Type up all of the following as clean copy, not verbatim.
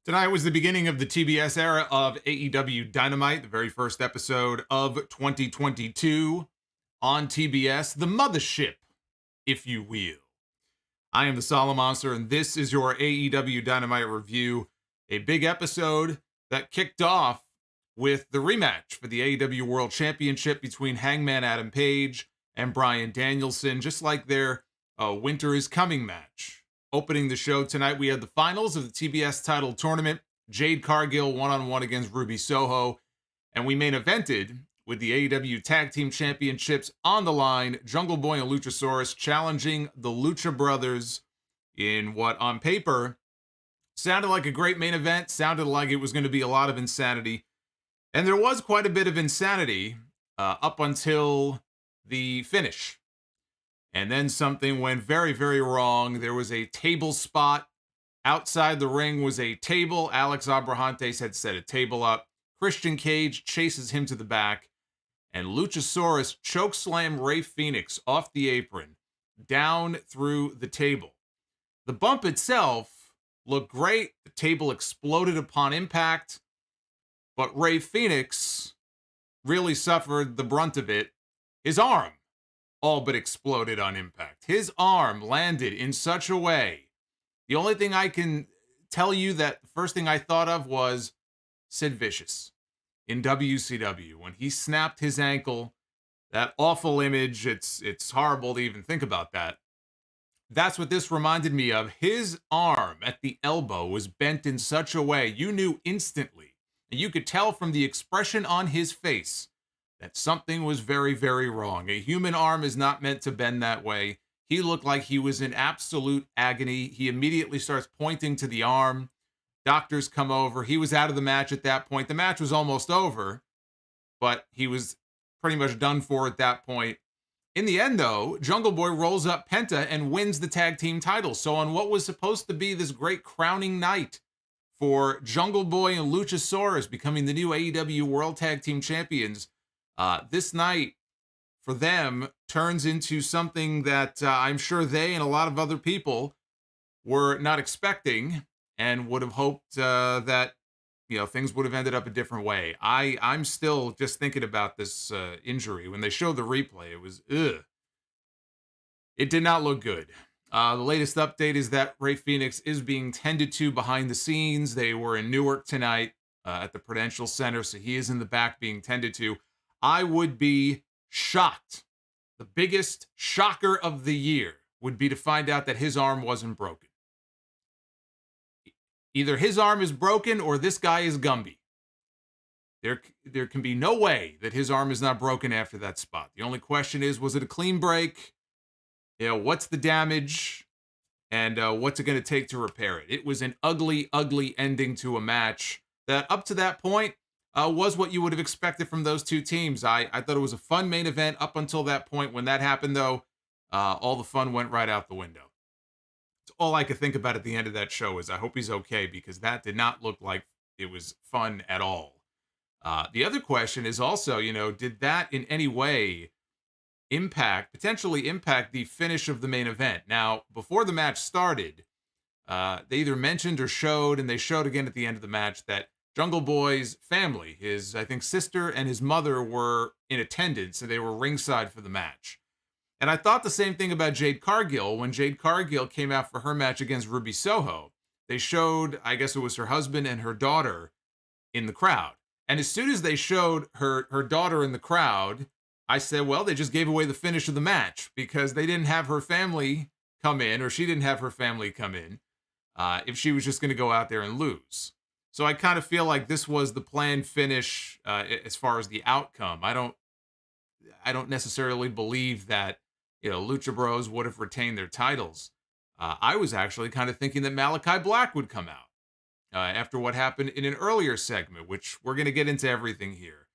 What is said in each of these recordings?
Tonight was the beginning of the TBS era of AEW Dynamite, the very first episode of 2022 on TBS, the mothership, if you will. I am the Solomonster, and this is your AEW Dynamite review. A big episode that kicked off with the rematch for the AEW World Championship between Hangman Adam Page and Bryan Danielson, just like their Winter is Coming match. Opening the show tonight, we had the finals of the TBS Title tournament. Jade Cargill one-on-one against Ruby Soho. And we main evented with the AEW Tag Team Championships on the line. Jungle Boy and Luchasaurus challenging the Lucha Brothers in what, on paper, sounded like a great main event. Sounded like it was going to be a lot of insanity. And there was quite a bit of insanity up until the finish. And then something went very, very wrong. There was a table spot. Outside the ring was a table. Alex Abrahantes had set a table up. Christian Cage chases him to the back. And Luchasaurus chokeslam Rey FENIX off the apron, down through the table. The bump itself looked great. The table exploded upon impact. But Rey FENIX really suffered the brunt of it. His arm all but exploded on impact. His arm landed in such a way. The only thing I can tell you that the first thing I thought of was Sid Vicious in WCW when he snapped his ankle. That awful image. It's horrible to even think about that. That's what this reminded me of. His arm at the elbow was bent in such a way you knew instantly, and you could tell from the expression on his face that something was very, very wrong. A human arm is not meant to bend that way. He looked like he was in absolute agony. He immediately starts pointing to the arm. Doctors come over. He was out of the match at that point. The match was almost over, but he was pretty much done for at that point. In the end, though, Jungle Boy rolls up Penta and wins the tag team titles. So on what was supposed to be this great crowning night for Jungle Boy and Luchasaurus becoming the new AEW World Tag Team Champions, this night for them turns into something that I'm sure they and a lot of other people were not expecting and would have hoped that things would have ended up a different way. I'm still just thinking about this injury. When they showed the replay, it was ugh. It did not look good. The latest update is that Rey FENIX is being tended to behind the scenes. They were in Newark tonight at the Prudential Center, so he is in the back being tended to. I would be shocked. The biggest shocker of the year would be to find out that his arm wasn't broken. Either his arm is broken or this guy is Gumby. There can be no way that his arm is not broken after that spot. The only question is, was it a clean break? What's the damage? And what's it going to take to repair it? It was an ugly, ugly ending to a match that up to that point was what you would have expected from those two teams. I thought it was a fun main event up until that point. When that happened, though, all the fun went right out the window. It's all I could think about at the end of that show is I hope he's okay, because that did not look like it was fun at all. The other question is also, did that in any way potentially impact the finish of the main event? Now, before the match started, they either mentioned or showed, and they showed again at the end of the match, that Jungle Boy's family, his, I think, sister and his mother were in attendance, and they were ringside for the match. And I thought the same thing about Jade Cargill. When Jade Cargill came out for her match against Ruby Soho, they showed, I guess it was her husband and her daughter in the crowd. And as soon as they showed her daughter in the crowd, I said, well, they just gave away the finish of the match, because they didn't have her family come in, or she didn't have her family come in, if she was just going to go out there and lose. So I kind of feel like this was the planned finish as far as the outcome. I don't necessarily believe that Lucha Bros would have retained their titles. I was actually kind of thinking that Malakai Black would come out after what happened in an earlier segment, which we're going to get into everything here.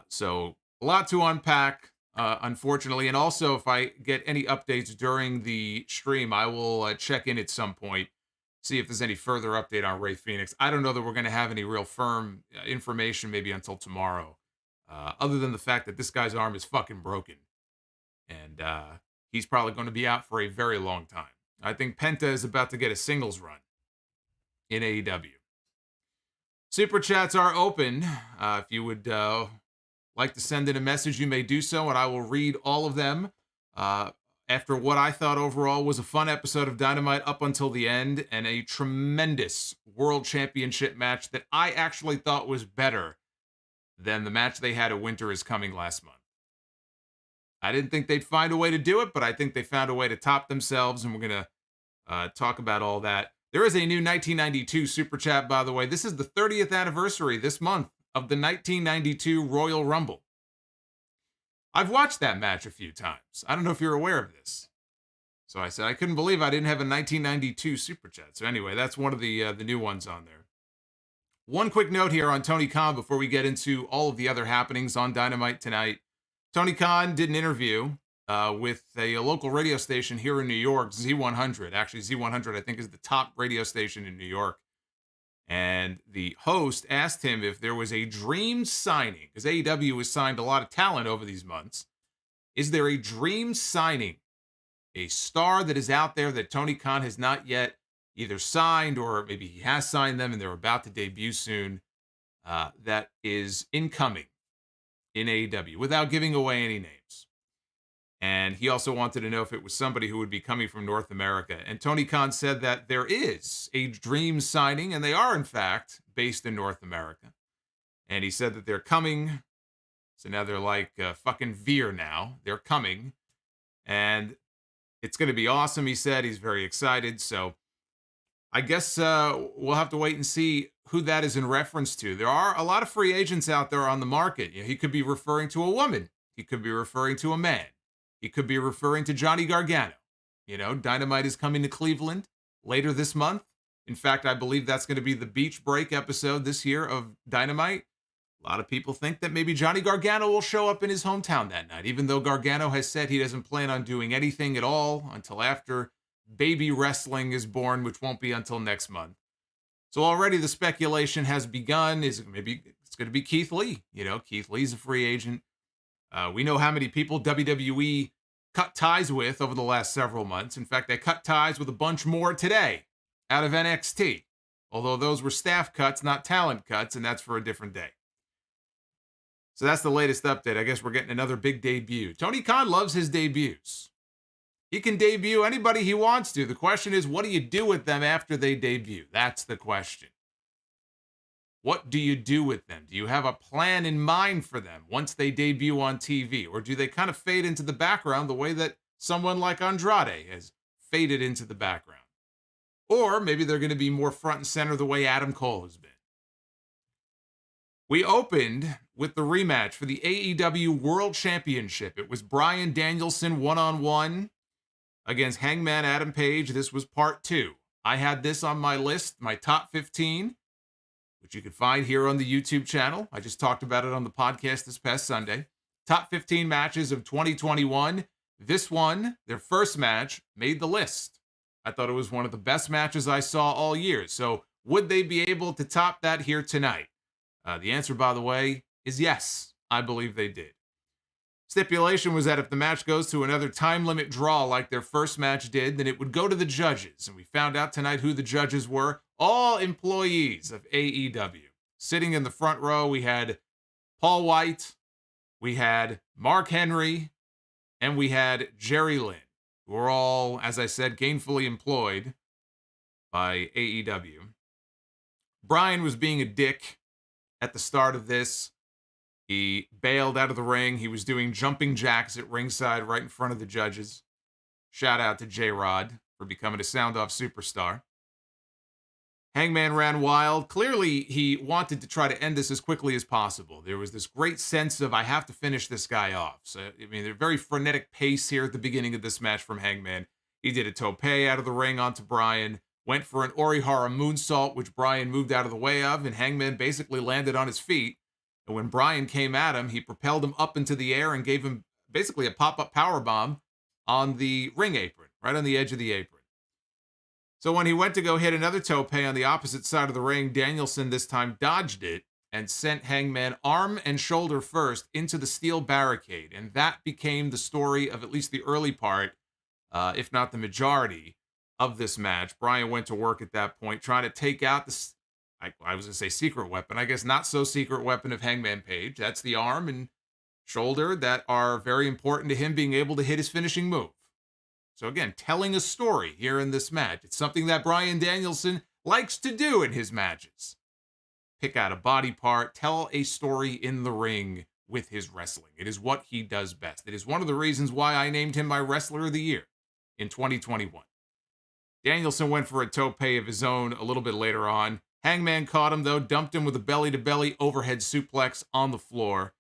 So a lot to unpack, unfortunately. And also, if I get any updates during the stream, I will check in at some point, see if there's any further update on Rey FENIX. I don't know that we're going to have any real firm information maybe until tomorrow, other than the fact that this guy's arm is fucking broken. And he's probably going to be out for a very long time. I think Penta is about to get a singles run in AEW. Super chats are open. If you would like to send in a message, you may do so, and I will read all of them. After what I thought overall was a fun episode of Dynamite up until the end, and a tremendous World Championship match that I actually thought was better than the match they had at Winter Is Coming last month. I didn't think they'd find a way to do it, but I think they found a way to top themselves, and we're going to talk about all that. There is a new 1992 Super Chat, by the way. This is the 30th anniversary this month of the 1992 Royal Rumble. I've watched that match a few times. I don't know if you're aware of this. So I said I couldn't believe I didn't have a 1992 Super Chat. So anyway, that's one of the new ones on there. One quick note here on Tony Khan before we get into all of the other happenings on Dynamite tonight. Tony Khan did an interview with a local radio station here in New York, Z100. Actually, Z100, I think, is the top radio station in New York. And the host asked him if there was a dream signing, because AEW has signed a lot of talent over these months. Is there a dream signing, a star that is out there that Tony Khan has not yet either signed, or maybe he has signed them and they're about to debut soon, that is incoming in AEW without giving away any names? And he also wanted to know if it was somebody who would be coming from North America. And Tony Khan said that there is a dream signing, and they are, in fact, based in North America. And he said that they're coming. So now they're like fucking Veer now. They're coming. And it's going to be awesome, he said. He's very excited. So I guess we'll have to wait and see who that is in reference to. There are a lot of free agents out there on the market. You know, he could be referring to a woman. He could be referring to a man. He could be referring to Johnny Gargano. You know, Dynamite is coming to Cleveland later this month. In fact, I believe that's going to be the beach break episode this year of Dynamite. A lot of people think that maybe Johnny Gargano will show up in his hometown that night, even though Gargano has said he doesn't plan on doing anything at all until after Baby Wrestling is born, which won't be until next month. So already the speculation has begun. Maybe it's going to be Keith Lee. You know, Keith Lee's a free agent. We know how many people WWE cut ties with over the last several months. In fact, they cut ties with a bunch more today out of NXT. Although those were staff cuts, not talent cuts, and that's for a different day. So that's the latest update. I guess we're getting another big debut. Tony Khan loves his debuts. He can debut anybody he wants to. The question is, what do you do with them after they debut? That's the question. What do you do with them? Do you have a plan in mind for them once they debut on TV? Or do they kind of fade into the background the way that someone like Andrade has faded into the background? Or maybe they're going to be more front and center the way Adam Cole has been. We opened with the rematch for the AEW World Championship. It was Bryan Danielson one-on-one against Hangman Adam Page. This was part 2. I had this on my list, my top 15, which you can find here on the YouTube channel. I just talked about it on the podcast this past Sunday. Top 15 matches of 2021. This one, their first match, made the list. I thought it was one of the best matches I saw all year. So would they be able to top that here tonight? The answer, by the way, is yes. I believe they did. Stipulation was that if the match goes to another time limit draw like their first match did, then it would go to the judges. And we found out tonight who the judges were. All employees of AEW. Sitting in the front row, we had Paul White, we had Mark Henry, and we had Jerry Lynn, who are all, as I said, gainfully employed by AEW. Bryan was being a dick at the start of this. He bailed out of the ring. He was doing jumping jacks at ringside right in front of the judges. Shout out to J-Rod for becoming a sound-off superstar. Hangman ran wild. Clearly, he wanted to try to end this as quickly as possible. There was this great sense of, I have to finish this guy off. So, I mean, they're very frenetic pace here at the beginning of this match from Hangman. He did a tope out of the ring onto Bryan. Went for an Orihara moonsault, which Bryan moved out of the way of, and Hangman basically landed on his feet. And when Bryan came at him, he propelled him up into the air and gave him basically a pop-up powerbomb on the ring apron, right on the edge of the apron. So when he went to go hit another tope on the opposite side of the ring, Danielson this time dodged it and sent Hangman arm and shoulder first into the steel barricade. And that became the story of at least the early part, if not the majority, of this match. Bryan went to work at that point, trying to take out I was going to say secret weapon. I guess not so secret weapon of Hangman Page. That's the arm and shoulder that are very important to him being able to hit his finishing move. So again, telling a story here in this match. It's something that Bryan Danielson likes to do in his matches. Pick out a body part, tell a story in the ring with his wrestling. It is what he does best. It is one of the reasons why I named him my Wrestler of the Year in 2021. Danielson went for a tope of his own a little bit later on. Hangman caught him, though, dumped him with a belly-to-belly overhead suplex on the floor.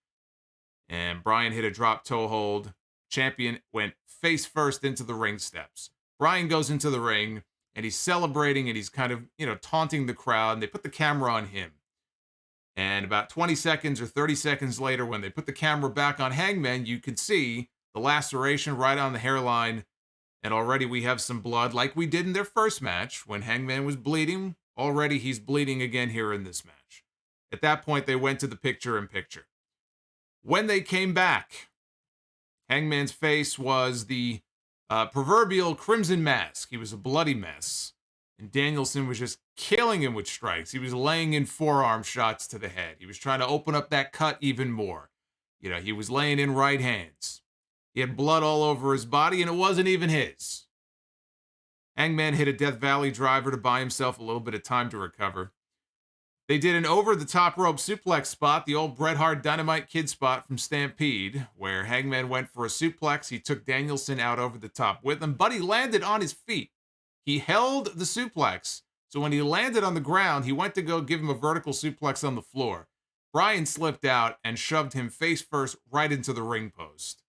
And Bryan hit a drop toe hold. Champion went face first into the ring steps. Bryan goes into the ring, and he's celebrating, and he's kind of, taunting the crowd, and they put the camera on him. And about 20 seconds or 30 seconds later, when they put the camera back on Hangman, you could see the laceration right on the hairline. And already we have some blood like we did in their first match when Hangman was bleeding. Already he's bleeding again here in this match. At that point, they went to the picture-in-picture. When they came back, Hangman's face was the proverbial crimson mask. He was a bloody mess. And Danielson was just killing him with strikes. He was laying in forearm shots to the head. He was trying to open up that cut even more. He was laying in right hands. He had blood all over his body, and it wasn't even his. Hangman hit a Death Valley driver to buy himself a little bit of time to recover. They did an over-the-top rope suplex spot, the old Bret Hart Dynamite Kid spot from Stampede, where Hangman went for a suplex. He took Danielson out over the top with him, but he landed on his feet. He held the suplex, so when he landed on the ground, he went to go give him a vertical suplex on the floor. Bryan slipped out and shoved him face first right into the ring post.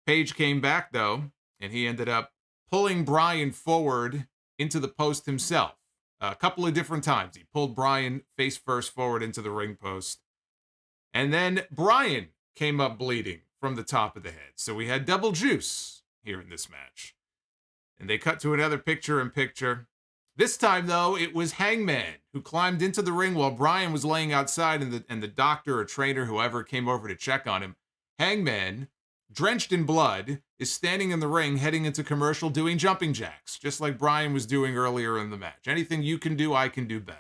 Page came back, though, and he ended up pulling Bryan forward into the post himself. A couple of different times. He pulled Bryan face first forward into the ring post. And then Bryan came up bleeding from the top of the head. So we had double juice here in this match. And they cut to another picture-in-picture. This time, though, it was Hangman who climbed into the ring while Bryan was laying outside, and the doctor or trainer, whoever, came over to check on him. Hangman, drenched in blood, is standing in the ring heading into commercial doing jumping jacks, just like Bryan was doing earlier in the match. Anything you can do, I can do better.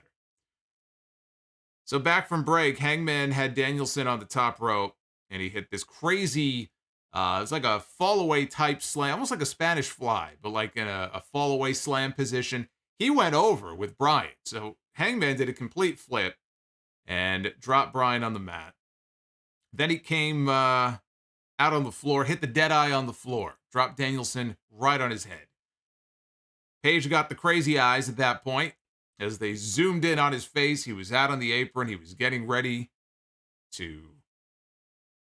So back from break, Hangman had Danielson on the top rope, and he hit this crazy, it's like a fall-away type slam, almost like a Spanish fly, but like in a fall-away slam position. He went over with Bryan. So Hangman did a complete flip and dropped Bryan on the mat. Then he came out on the floor, hit the dead eye on the floor, dropped Danielson right on his head. Page got the crazy eyes at that point. As they zoomed in on his face, he was out on the apron. He was getting ready to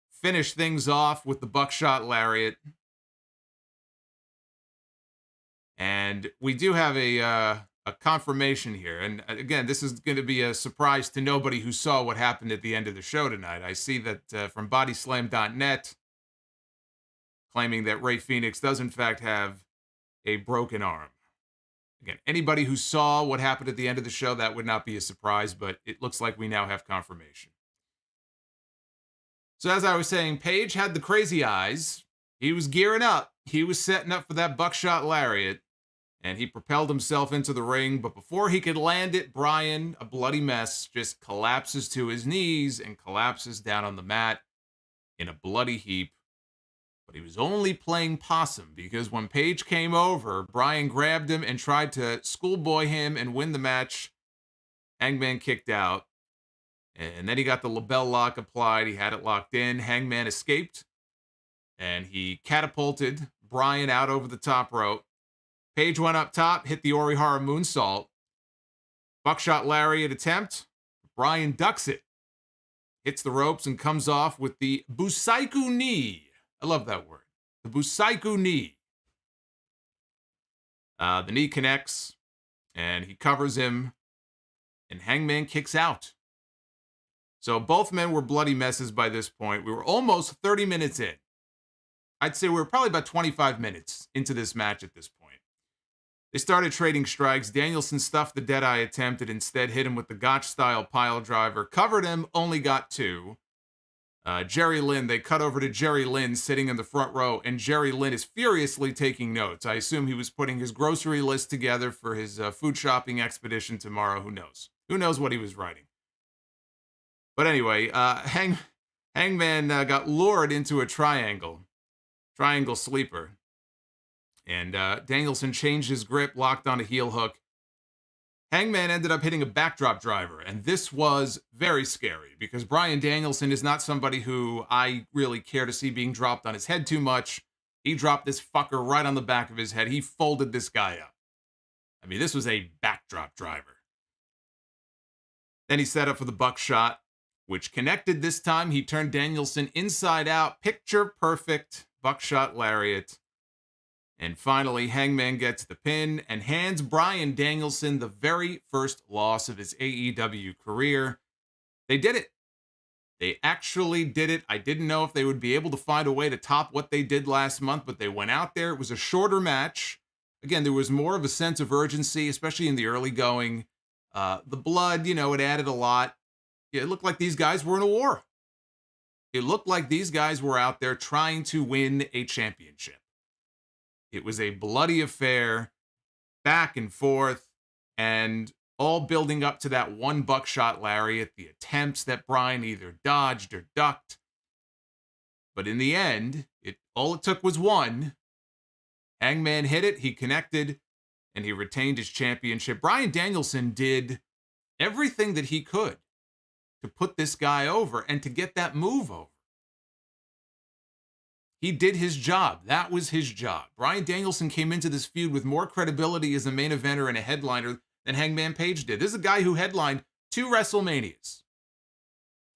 finish things off with the buckshot lariat. And we do have a confirmation here. And again, this is going to be a surprise to nobody who saw what happened at the end of the show tonight. I see that from bodyslam.net, claiming that Rey FENIX does in fact have a broken arm. Again, anybody who saw what happened at the end of the show, that would not be a surprise, but it looks like we now have confirmation. So as I was saying, Page had the crazy eyes. He was gearing up. He was setting up for that buckshot lariat, and he propelled himself into the ring. But before he could land it, Bryan, a bloody mess, just collapses to his knees and collapses down on the mat in a bloody heap. But he was only playing possum, because when Page came over, Bryan grabbed him and tried to schoolboy him and win the match. Hangman kicked out. And then he got the label lock applied. He had it locked in. Hangman escaped. And he catapulted Bryan out over the top rope. Page went up top, hit the Orihara moonsault. Buckshot lariat attempt. Bryan ducks it. Hits the ropes and comes off with the Busaiku knee. I love that word. The Busaiku knee. The knee connects, and he covers him, and Hangman kicks out. So both men were bloody messes by this point. We were almost 30 minutes in. I'd say we were probably about 25 minutes into this match at this point. They started trading strikes. Danielson stuffed the Deadeye attempt and instead hit him with the Gotch-style pile driver. Covered him, only got two. Jerry Lynn, they cut over to Jerry Lynn sitting in the front row, and Jerry Lynn is furiously taking notes. I assume he was putting his grocery list together for his food shopping expedition tomorrow. Who knows? Who knows what he was writing? But anyway, Hangman got lured into a triangle sleeper. And Danielson changed his grip, locked on a heel hook. Hangman ended up hitting a backdrop driver, and this was very scary because Bryan Danielson is not somebody who I really care to see being dropped on his head too much. He dropped this fucker right on the back of his head. He folded this guy up. I mean, this was a backdrop driver. Then he set up for the buckshot, which connected this time. He turned Danielson inside out, picture perfect buckshot lariat. And finally, Hangman gets the pin and hands Bryan Danielson the very first loss of his AEW career. They did it. They actually did it. I didn't know if they would be able to find a way to top what they did last month, but they went out there. It was a shorter match. Again, there was more of a sense of urgency, especially in the early going. The blood, it added a lot. It looked like these guys were in a war. It looked like these guys were out there trying to win a championship. It was a bloody affair, back and forth, and all building up to that one buckshot lariat, the attempts that Bryan either dodged or ducked. But in the end, all it took was one. Hangman hit it, he connected, and he retained his championship. Bryan Danielson did everything that he could to put this guy over and to get that move over. He did his job. That was his job. Bryan Danielson came into this feud with more credibility as a main eventer and a headliner than Hangman Page did. This is a guy who headlined 2 WrestleManias.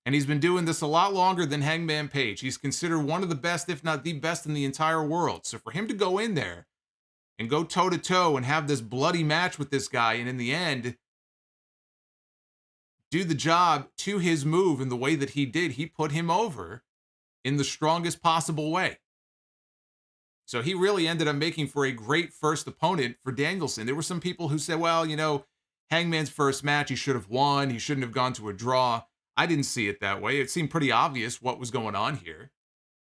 And he's been doing this a lot longer than Hangman Page. He's considered one of the best, if not the best in the entire world. So for him to go in there and go toe-to-toe and have this bloody match with this guy, and in the end, do the job to his move in the way that he did, he put him over in the strongest possible way. So he really ended up making for a great first opponent for Danielson. There were some people who said, well, Hangman's first match, he should have won. He shouldn't have gone to a draw. I didn't see it that way. It seemed pretty obvious what was going on here.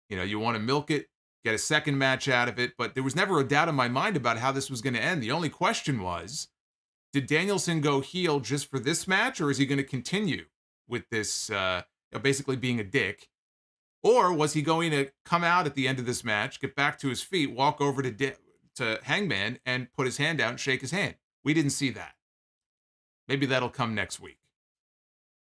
You want to milk it, get a second match out of it, but there was never a doubt in my mind about how this was going to end. The only question was, did Danielson go heel just for this match, or is he going to continue with this basically being a dick? Or was he going to come out at the end of this match, get back to his feet, walk over to Hangman, and put his hand out and shake his hand? We didn't see that. Maybe that'll come next week.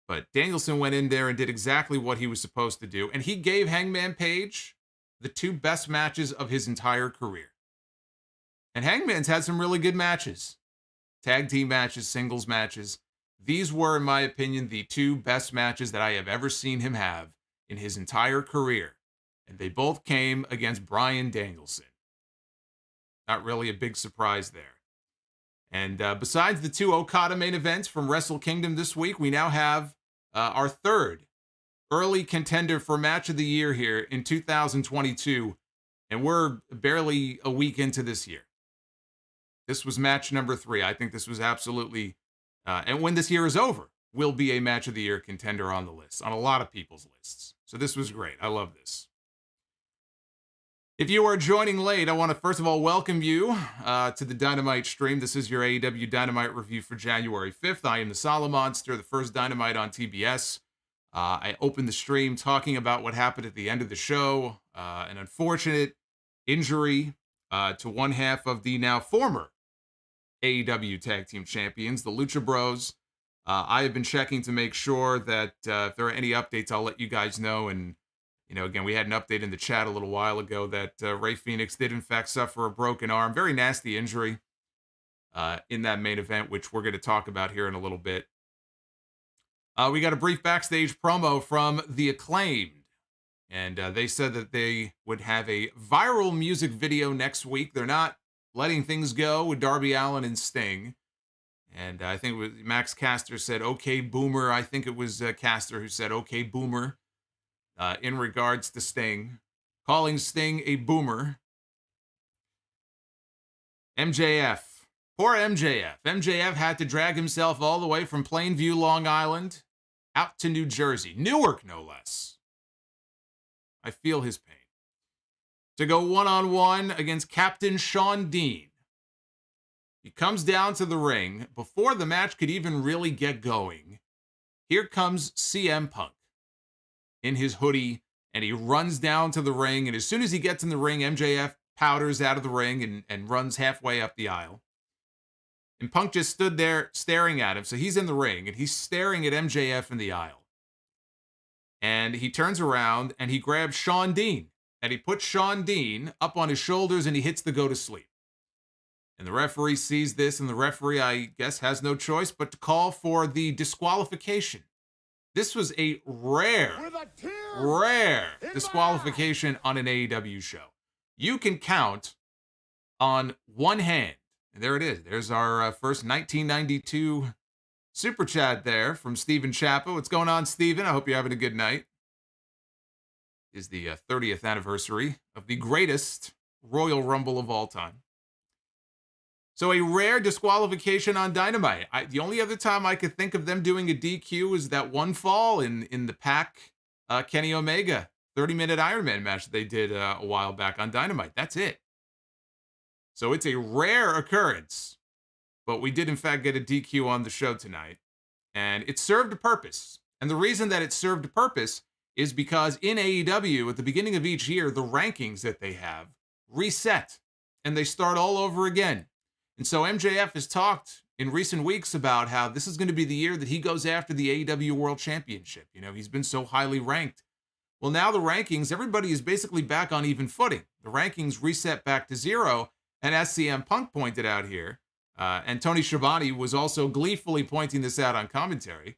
But Danielson went in there and did exactly what he was supposed to do, and he gave Hangman Page the 2 best matches of his entire career. And Hangman's had some really good matches. Tag team matches, singles matches. These were, in my opinion, the 2 best matches that I have ever seen him have in his entire career. And they both came against Bryan Danielson. Not really a big surprise there. And besides the 2 Okada main events from Wrestle Kingdom this week, we now have our 3rd early contender for match of the year here in 2022. And we're barely a week into this year. This was match number 3. I think this was absolutely, and when this year is over, will be a match of the year contender on the list, on a lot of people's lists. So this was great. I love this. If you are joining late, I want to first of all welcome you to the Dynamite stream. This is your AEW Dynamite review for January 5th. I am the Solomonster, the first Dynamite on TBS. I opened the stream talking about what happened at the end of the show, an unfortunate injury to one half of the now former AEW Tag Team Champions, the Lucha Bros. I have been checking to make sure that if there are any updates, I'll let you guys know. And, again, we had an update in the chat a little while ago that Rey Fenix did, in fact, suffer a broken arm. Very nasty injury in that main event, which we're going to talk about here in a little bit. We got a brief backstage promo from the Acclaimed. And they said that they would have a viral music video next week. They're not letting things go with Darby Allin and Sting. And I think it was Max Caster said, okay, Boomer. I think it was Caster who said, okay, Boomer, in regards to Sting. Calling Sting a boomer. MJF. Poor MJF. MJF had to drag himself all the way from Plainview, Long Island, out to New Jersey. Newark, no less. I feel his pain. To go one-on-one against Captain Shawn Dean. He comes down to the ring. Before the match could even really get going, here comes CM Punk in his hoodie, and he runs down to the ring. And as soon as he gets in the ring, MJF powders out of the ring and runs halfway up the aisle. And Punk just stood there staring at him. So he's in the ring, and he's staring at MJF in the aisle. And he turns around, and he grabs Shawn Dean. And he puts Shawn Dean up on his shoulders, and he hits the go to sleep. And the referee sees this, and the referee, I guess, has no choice but to call for the disqualification. This was a rare disqualification on an AEW show. You can count on one hand. And there it is. There's our first 1992 Super Chat there from Steven Chappa. What's going on, Steven? I hope you're having a good night. It is the 30th anniversary of the greatest Royal Rumble of all time. So a rare disqualification on Dynamite. The only other time I could think of them doing a DQ is that one fall in the Pac Kenny Omega 30-minute Iron Man match they did a while back on Dynamite. That's it. So it's a rare occurrence. But we did, in fact, get a DQ on the show tonight. And it served a purpose. And the reason that it served a purpose is because in AEW, at the beginning of each year, the rankings that they have reset. And they start all over again. And so MJF has talked in recent weeks about how this is going to be the year that he goes after the AEW World Championship. You know, he's been so highly ranked. Well, now the rankings, everybody is basically back on even footing. The rankings reset back to zero. And as CM Punk pointed out here, and Tony Schiavone was also gleefully pointing this out on commentary,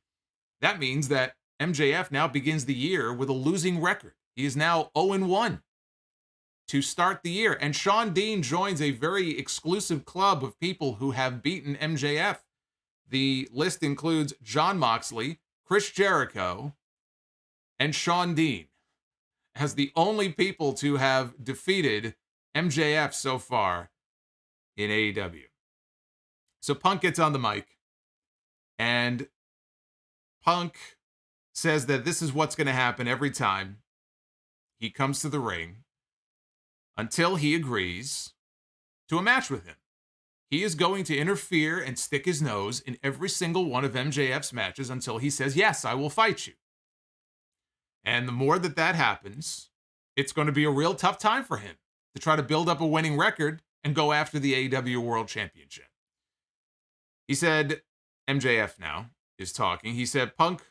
that means that MJF now begins the year with a losing record. He is now 0-1 to start the year. And Shawn Dean joins a very exclusive club of people who have beaten MJF. The list includes Jon Moxley, Chris Jericho, and Shawn Dean as the only people to have defeated MJF so far in AEW. So Punk gets on the mic, and Punk says that this is what's going to happen every time he comes to the ring until he agrees to a match with him. He is going to interfere and stick his nose in every single one of MJF's matches until he says, yes, I will fight you. And the more that happens, it's going to be a real tough time for him to try to build up a winning record and go after the AEW World Championship. He said, MJF now is talking. He said, Punk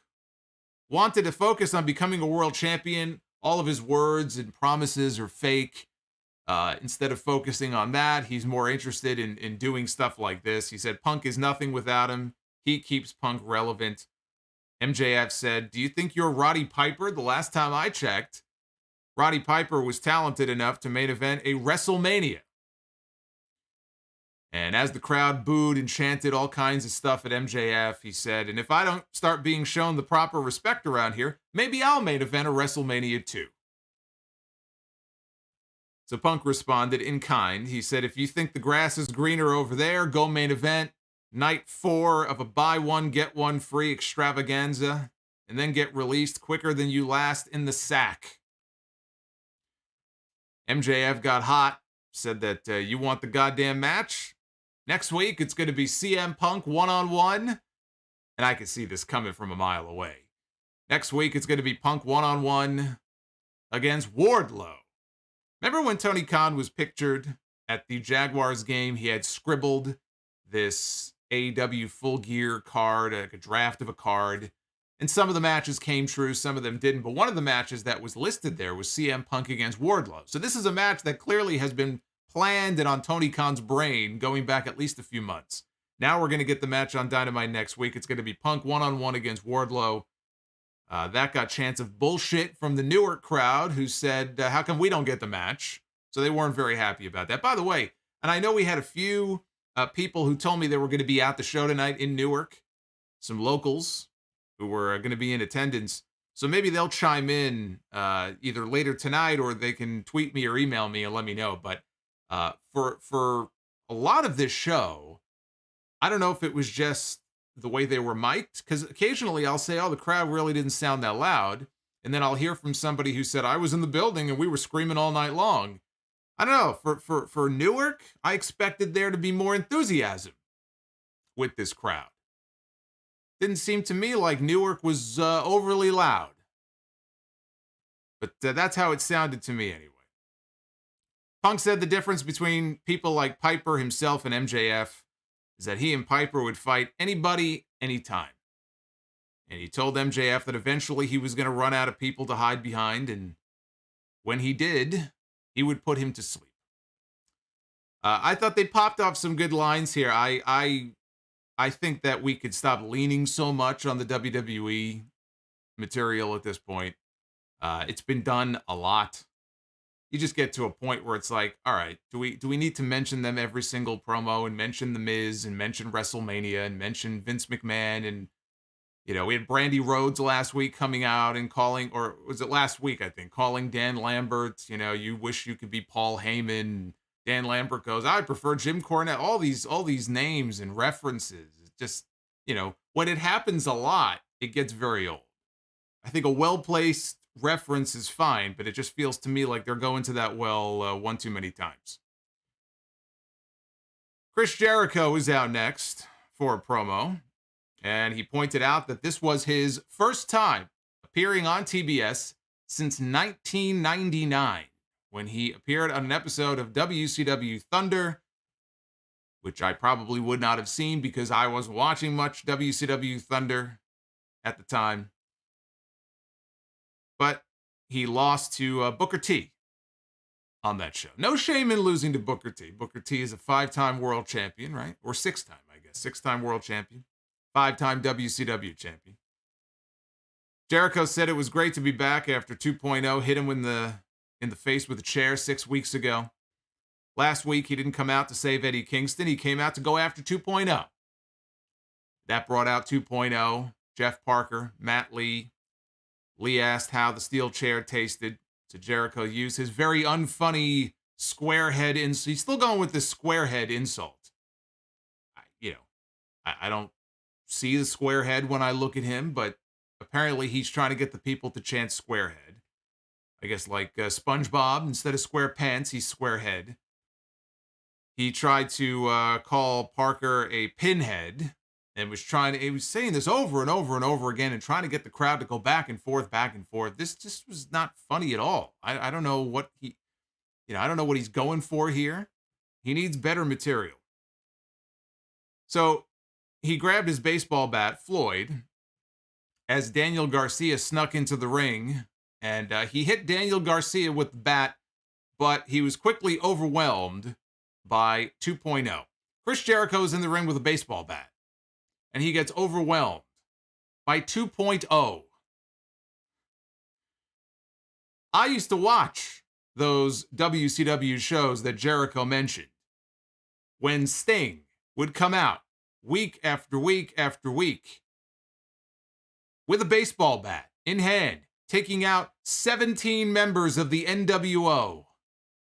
wanted to focus on becoming a world champion. All of his words and promises are fake. Instead of focusing on that, he's more interested in doing stuff like this. He said, Punk is nothing without him. He keeps Punk relevant. MJF said, do you think you're Roddy Piper? The last time I checked, Roddy Piper was talented enough to main event a WrestleMania. And as the crowd booed and chanted all kinds of stuff at MJF, he said, and if I don't start being shown the proper respect around here, maybe I'll main event a WrestleMania 2. So Punk responded in kind. He said, if you think the grass is greener over there, go main event night 4 of a buy one, get one free extravaganza, and then get released quicker than you last in the sack. MJF got hot, said that you want the goddamn match? Next week, it's going to be CM Punk one-on-one. And I can see this coming from a mile away. Next week, it's going to be Punk one-on-one against Wardlow. Remember when Tony Khan was pictured at the Jaguars game? He had scribbled this AEW Full Gear card, like a draft of a card. And some of the matches came true, some of them didn't. But one of the matches that was listed there was CM Punk against Wardlow. So this is a match that clearly has been planned and on Tony Khan's brain going back at least a few months. Now we're going to get the match on Dynamite next week. It's going to be Punk one-on-one against Wardlow. That got chants of bullshit from the Newark crowd who said, how come we don't get the match? So they weren't very happy about that. By the way, and I know we had a few people who told me they were going to be at the show tonight in Newark, some locals who were going to be in attendance. So maybe they'll chime in either later tonight or they can tweet me or email me and let me know. But for a lot of this show, I don't know if it was just the way they were mic'd, because occasionally I'll say, oh, the crowd really didn't sound that loud. And then I'll hear from somebody who said, I was in the building and we were screaming all night long. I don't know. For Newark, I expected there to be more enthusiasm with this crowd. Didn't seem to me like Newark was overly loud. But that's how it sounded to me anyway. Punk said the difference between people like Piper himself and MJF is that he and Piper would fight anybody, anytime. And he told MJF that eventually he was going to run out of people to hide behind, and when he did, he would put him to sleep. I thought they popped off some good lines here. I think that we could stop leaning so much on the WWE material at this point. It's been done a lot. You just get to a point where it's like, all right, do we need to mention them every single promo and mention The Miz and mention WrestleMania and mention Vince McMahon? And, you know, we had Brandy Rhodes last week coming out and calling, or was it last week, I think, calling Dan Lambert, you know, you wish you could be Paul Heyman. Dan Lambert goes, I prefer Jim Cornette. All these names and references. It's just, you know, when it happens a lot, it gets very old. I think a well-placed reference is fine, but it just feels to me like they're going to that well one too many times. Chris Jericho is out next for a promo, and he pointed out that this was his first time appearing on TBS since 1999, when he appeared on an episode of WCW Thunder, which I probably would not have seen because I wasn't watching much WCW Thunder at the time. But he lost to Booker T on that show. No shame in losing to Booker T. Booker T is a 5-time world champion, right? Or 6-time, I guess. 6-time world champion. 5-time WCW champion. Jericho said it was great to be back after 2.0 hit him in the face with a chair 6 weeks ago. Last week, he didn't come out to save Eddie Kingston. He came out to go after 2.0. That brought out 2.0. Jeff Parker, Matt Lee. Lee asked how the steel chair tasted. So Jericho used his very unfunny squarehead insult. He's still going with this squarehead insult. I don't see the squarehead when I look at him, but apparently he's trying to get the people to chant squarehead. I guess like SpongeBob, instead of square pants, he's squarehead. He tried to call Parker a pinhead and he was saying this over and over and over again and trying to get the crowd to go back and forth, back and forth. This just was not funny at all. I don't know what I don't know what he's going for here. He needs better material. So he grabbed his baseball bat, Floyd, as Daniel Garcia snuck into the ring, and he hit Daniel Garcia with the bat, but he was quickly overwhelmed by 2.0. Chris Jericho's in the ring with a baseball bat, and he gets overwhelmed by 2.0. I used to watch those WCW shows that Jericho mentioned when Sting would come out week after week after week with a baseball bat in hand, taking out 17 members of the NWO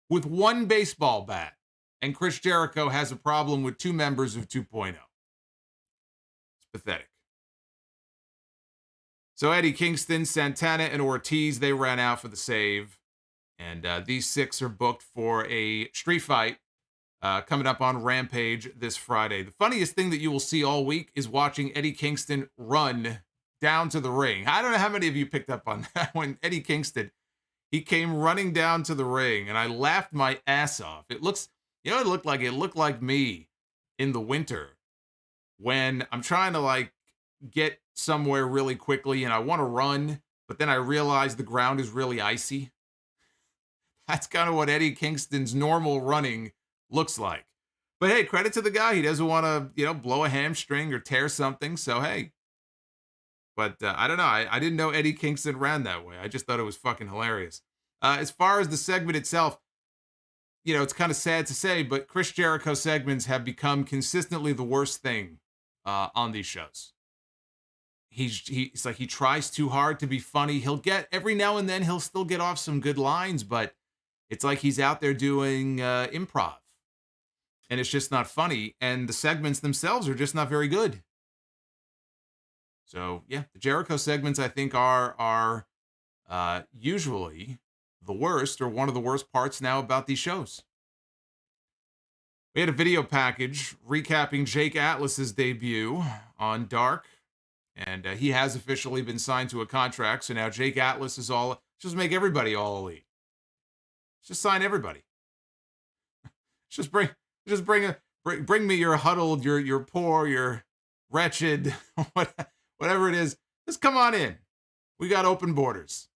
with one baseball bat. And Chris Jericho has a problem with 2 members of 2.0. It's pathetic. So Eddie Kingston, Santana, and Ortiz, they ran out for the save. And these 6 are booked for a street fight coming up on Rampage this Friday. The funniest thing that you will see all week is watching Eddie Kingston run down to the ring. I don't know how many of you picked up on that when Eddie Kingston, he came running down to the ring, and I laughed my ass off. It looks, you know what it looked like? It looked like me in the winter when I'm trying to like get somewhere really quickly and I want to run, but then I realize the ground is really icy. That's kind of what Eddie Kingston's normal running looks like. But hey, credit to the guy. He doesn't want to, blow a hamstring or tear something. So hey. But I don't know. I didn't know Eddie Kingston ran that way. I just thought it was fucking hilarious. As far as the segment itself, it's kind of sad to say, but Chris Jericho segments have become consistently the worst thing on these shows. It's like he tries too hard to be funny. He'll get, every now and then, he'll still get off some good lines, but it's like he's out there doing improv. And it's just not funny. And the segments themselves are just not very good. So, yeah, the Jericho segments, I think, are usually the worst or one of the worst parts now about these shows. We had a video package recapping Jake Atlas's debut on Dark, and he has officially been signed to a contract. So now Jake Atlas is just make everybody all elite. Just sign everybody. Just bring me your huddled, your poor, your wretched, whatever it is. Just come on in. We got open borders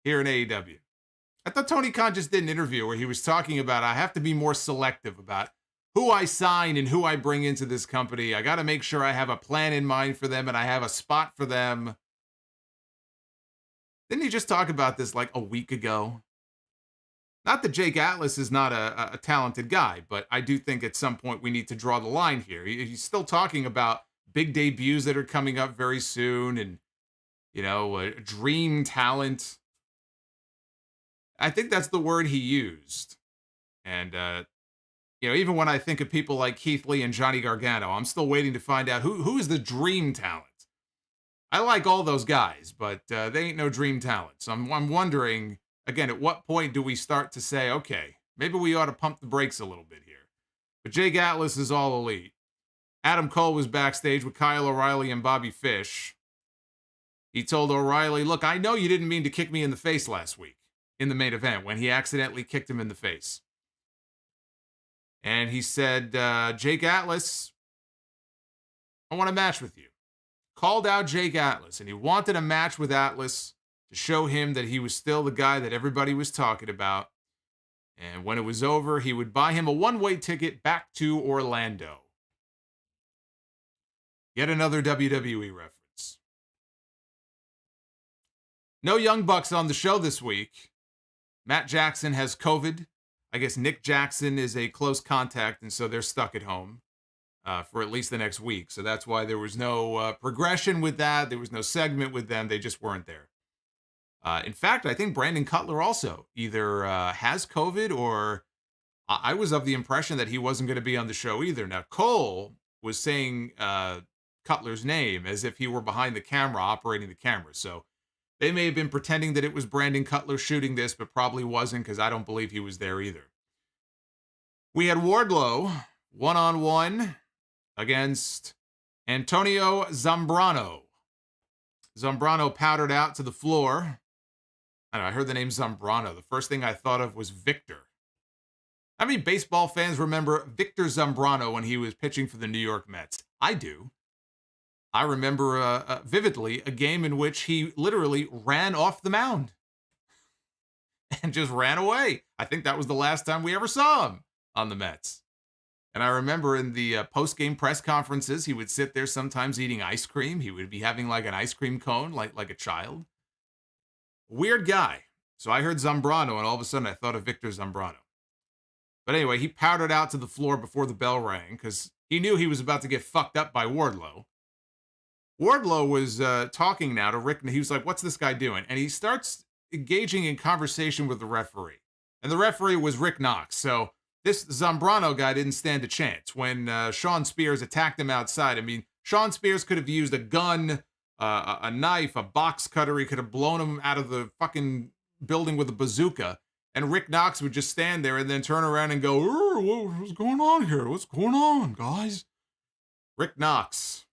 here in AEW. I thought Tony Khan just did an interview where he was talking about I have to be more selective about who I sign and who I bring into this company. I got to make sure I have a plan in mind for them and I have a spot for them. Didn't he just talk about this like a week ago? Not that Jake Atlas is not a talented guy, but I do think at some point we need to draw the line here. He's still talking about big debuts that are coming up very soon and, dream talent. I think that's the word he used. And, even when I think of people like Keith Lee and Johnny Gargano, I'm still waiting to find out who is the dream talent. I like all those guys, but they ain't no dream talent. So I'm wondering, again, at what point do we start to say, okay, maybe we ought to pump the brakes a little bit here. But Jake Atlas is all elite. Adam Cole was backstage with Kyle O'Reilly and Bobby Fish. He told O'Reilly, look, I know you didn't mean to kick me in the face last week in the main event when he accidentally kicked him in the face. And he said, Jake Atlas, I want a match with you. Called out Jake Atlas, and he wanted a match with Atlas to show him that he was still the guy that everybody was talking about. And when it was over, he would buy him a one-way ticket back to Orlando. Yet another WWE reference. No Young Bucks on the show this week. Matt Jackson has COVID. I guess Nick Jackson is a close contact, and so they're stuck at home for at least the next week. So that's why there was no progression with that. There was no segment with them. They just weren't there. In fact, I think Brandon Cutler also either has COVID or I was of the impression that he wasn't going to be on the show either. Now, Cole was saying Cutler's name as if he were behind the camera operating the camera. So they may have been pretending that it was Brandon Cutler shooting this, but probably wasn't because I don't believe he was there either. We had Wardlow one-on-one against Antonio Zambrano. Zambrano powdered out to the floor. I heard the name Zambrano. The first thing I thought of was Victor. How many baseball fans remember Victor Zambrano when he was pitching for the New York Mets? I do. I remember vividly a game in which he literally ran off the mound and just ran away. I think that was the last time we ever saw him on the Mets. And I remember in the post-game press conferences, he would sit there sometimes eating ice cream. He would be having like an ice cream cone, like a child. Weird guy. So I heard Zambrano, and all of a sudden I thought of Victor Zambrano. But anyway, he powdered out to the floor before the bell rang because he knew he was about to get fucked up by Wardlow. Wardlow was talking now to Rick, and he was like, what's this guy doing? And he starts engaging in conversation with the referee. And the referee was Rick Knox. So this Zambrano guy didn't stand a chance. When Shawn Spears attacked him outside, I mean, Shawn Spears could have used a gun, a knife, a box cutter. He could have blown him out of the fucking building with a bazooka. And Rick Knox would just stand there and then turn around and go, what's going on here? What's going on, guys? Rick Knox.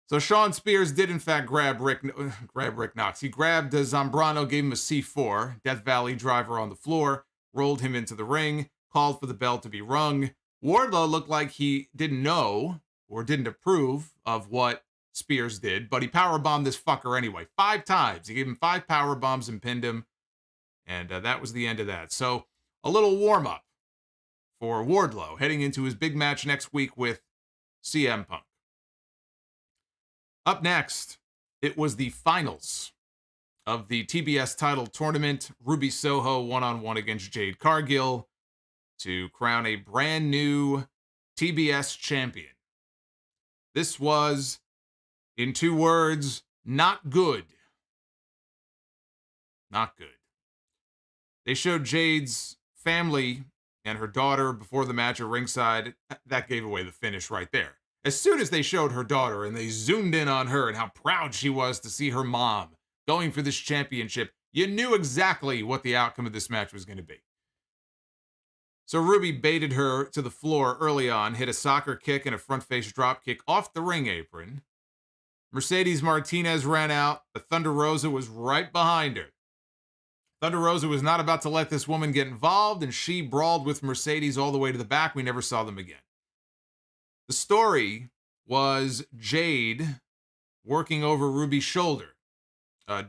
So Shawn Spears did, in fact, grab Rick Knox. He grabbed Zambrano, gave him a C4, Death Valley driver on the floor, rolled him into the ring, called for the bell to be rung. Wardlow looked like he didn't know or didn't approve of what Spears did, but he powerbombed this fucker anyway. 5 times. He gave him 5 powerbombs and pinned him, and that was the end of that. So a little warm-up for Wardlow heading into his big match next week with CM Punk. Up next, it was the finals of the TBS title tournament. Ruby Soho one-on-one against Jade Cargill to crown a brand new TBS champion. This was, in 2 words, not good. Not good. They showed Jade's family and her daughter before the match at ringside. That gave away the finish right there. As soon as they showed her daughter and they zoomed in on her and how proud she was to see her mom going for this championship, You knew exactly what the outcome of this match was going to be. So Ruby baited her to the floor early on, hit a soccer kick and a front face drop kick off the ring apron. Mercedes Martinez ran out. The Thunder Rosa was right behind her. Thunder Rosa was not about to let this woman get involved, and she brawled with Mercedes all the way to the back. We never saw them again. The story was Jade working over Ruby's shoulder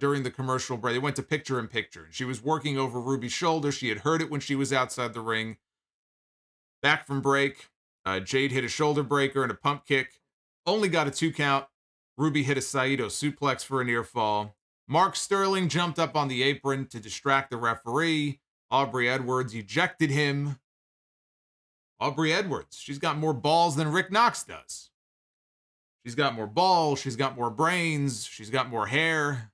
during the commercial break. They went to picture in picture, and she was working over Ruby's shoulder. She had heard it when she was outside the ring. Back from break, Jade hit a shoulder breaker and a pump kick. Only got a 2 count. Ruby hit a Saito suplex for a near fall. Mark Sterling jumped up on the apron to distract the referee. Aubrey Edwards ejected him. Aubrey Edwards, she's got more balls than Rick Knox does. She's got more balls, she's got more brains, she's got more hair.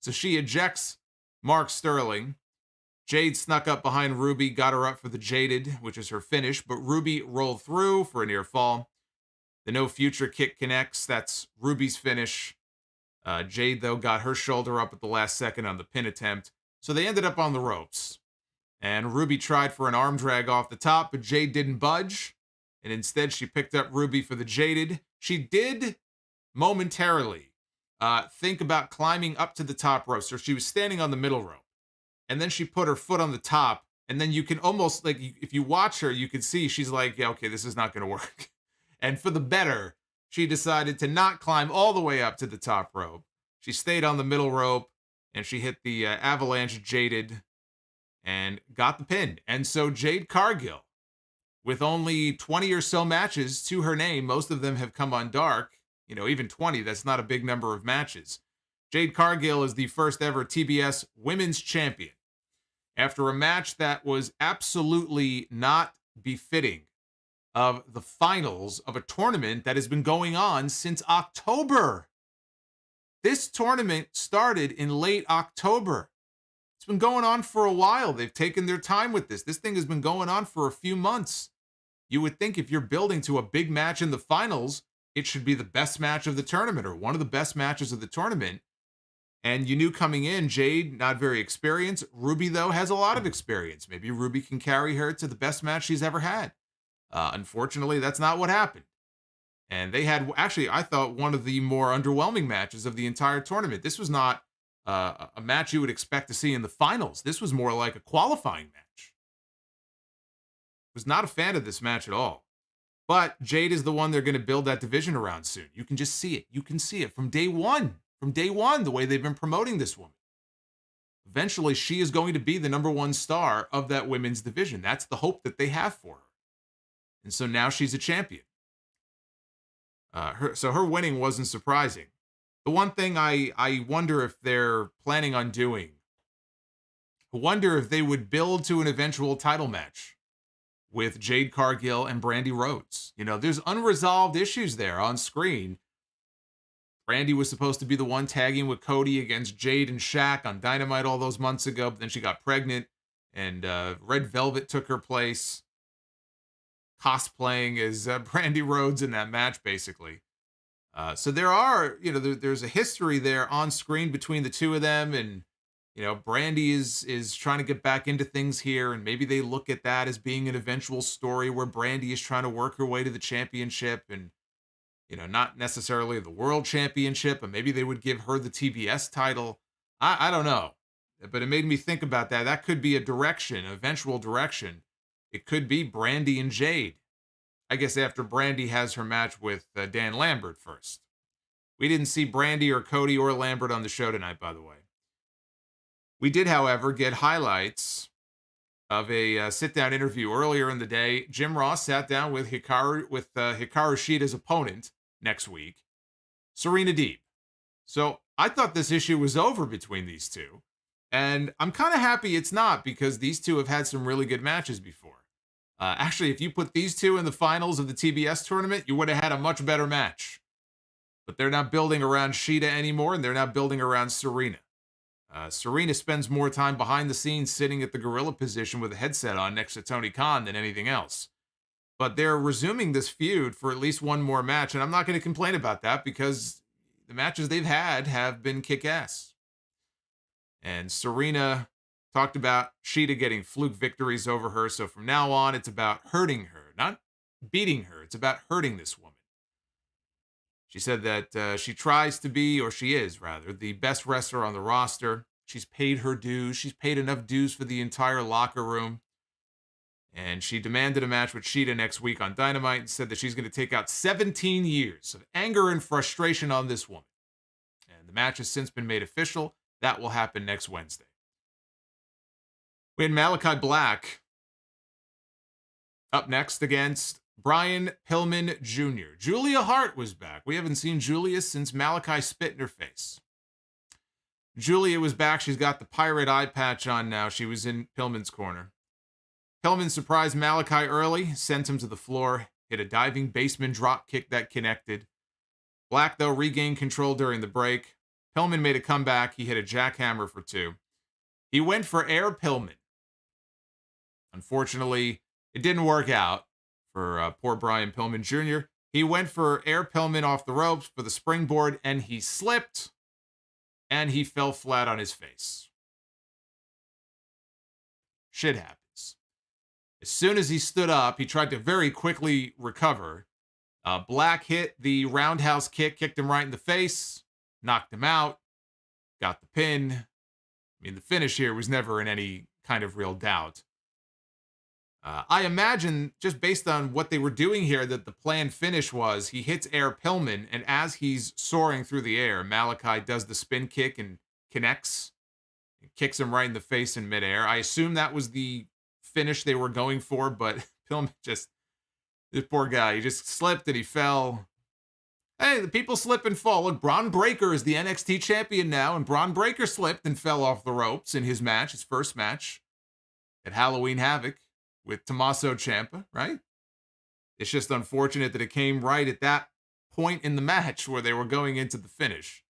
So she ejects Mark Sterling. Jade snuck up behind Ruby, got her up for the Jaded, which is her finish, but Ruby rolled through for a near fall. The No Future kick connects. That's Ruby's finish. Jade, though, got her shoulder up at the last second on the pin attempt. So they ended up on the ropes. And Ruby tried for an arm drag off the top, but Jade didn't budge. And instead, she picked up Ruby for the Jaded. She did momentarily think about climbing up to the top rope. So she was standing on the middle rope. And then she put her foot on the top. And then you can almost, like, if you watch her, you can see she's like, yeah, okay, this is not going to work. And for the better, she decided to not climb all the way up to the top rope. She stayed on the middle rope, and she hit the avalanche Jaded and got the pin. And so Jade Cargill, with only 20 or so matches to her name, most of them have come on Dark. You know, even 20, that's not a big number of matches. Jade Cargill is the first ever TBS Women's Champion. After a match that was absolutely not befitting of the finals of a tournament that has been going on since October. This tournament started in late October. It's been going on for a while. They've taken their time with this. This thing has been going on for a few months. You would think if you're building to a big match in the finals, it should be the best match of the tournament or one of the best matches of the tournament. And you knew coming in, Jade, not very experienced. Ruby, though, has a lot of experience. Maybe Ruby can carry her to the best match she's ever had. Unfortunately, that's not what happened. And they had, actually, I thought, one of the more underwhelming matches of the entire tournament. This was not a match you would expect to see in the finals. This was more like a qualifying match. Was not a fan of this match at all. But Jade is the one they're going to build that division around soon. You can just see it. You can see it from day one. From day one, the way they've been promoting this woman. Eventually, she is going to be the number one star of that women's division. That's the hope that they have for her. And so now she's a champion. So her winning wasn't surprising. The one thing I wonder if they're planning on doing, I wonder if they would build to an eventual title match with Jade Cargill and Brandy Rhodes. You know, there's unresolved issues there on screen. Brandy was supposed to be the one tagging with Cody against Jade and Shaq on Dynamite all those months ago, but then she got pregnant, and Red Velvet took her place, cosplaying as Brandy Rhodes in that match, basically. So there are, you know, there's a history there on screen between the two of them, and, you know, Brandy is trying to get back into things here, and maybe they look at that as being an eventual story where Brandy is trying to work her way to the championship, and, you know, not necessarily the world championship, but maybe they would give her the TBS title. I don't know, but it made me think about that. That could be a direction, an eventual direction. It could be Brandy and Jade. I guess after Brandy has her match with Dan Lambert first. We didn't see Brandy or Cody or Lambert on the show tonight, by the way. We did, however, get highlights of a sit-down interview earlier in the day. Jim Ross sat down with Hikaru Shida's opponent next week, Serena Deeb. So I thought this issue was over between these two, and I'm kind of happy it's not, because these two have had some really good matches before. Actually, if you put these two in the finals of the TBS tournament, you would have had a much better match. But they're not building around Shida anymore, and they're not building around Serena. Serena spends more time behind the scenes sitting at the gorilla position with a headset on next to Tony Khan than anything else. But they're resuming this feud for at least one more match, and I'm not going to complain about that because the matches they've had have been kick-ass. And Serena talked about Shida getting fluke victories over her. So from now on, it's about hurting her, not beating her. It's about hurting this woman. She said that she tries to be, or she is rather, the best wrestler on the roster. She's paid her dues. She's paid enough dues for the entire locker room. And she demanded a match with Shida next week on Dynamite and said that she's going to take out 17 years of anger and frustration on this woman. And the match has since been made official. That will happen next Wednesday. We had Malakai Black up next against Bryan Pillman Jr. Julia Hart was back. We haven't seen Julia since Malakai spit in her face. Julia was back. She's got the pirate eye patch on now. She was in Pillman's corner. Pillman surprised Malakai early, sent him to the floor, hit a diving basement drop kick that connected. Black, though, regained control during the break. Pillman made a comeback. He hit a jackhammer for 2. He went for Air Pillman. Unfortunately, it didn't work out for poor Bryan Pillman Jr. He went for Air Pillman off the ropes for the springboard, and he slipped, and he fell flat on his face. Shit happens. As soon as he stood up, he tried to very quickly recover. Black hit the roundhouse kick, kicked him right in the face, knocked him out, got the pin. I mean, the finish here was never in any kind of real doubt. I imagine, just based on what they were doing here, that the planned finish was he hits Air Pillman, and as he's soaring through the air, Malakai does the spin kick and connects, and kicks him right in the face in midair. I assume that was the finish they were going for, but Pillman just, this poor guy, he just slipped and he fell. Hey, the people slip and fall. Look, Bron Breakker is the NXT champion now, and Bron Breakker slipped and fell off the ropes in his match, his first match at Halloween Havoc with Tommaso Ciampa, right? It's just unfortunate that it came right at that point in the match where they were going into the finish.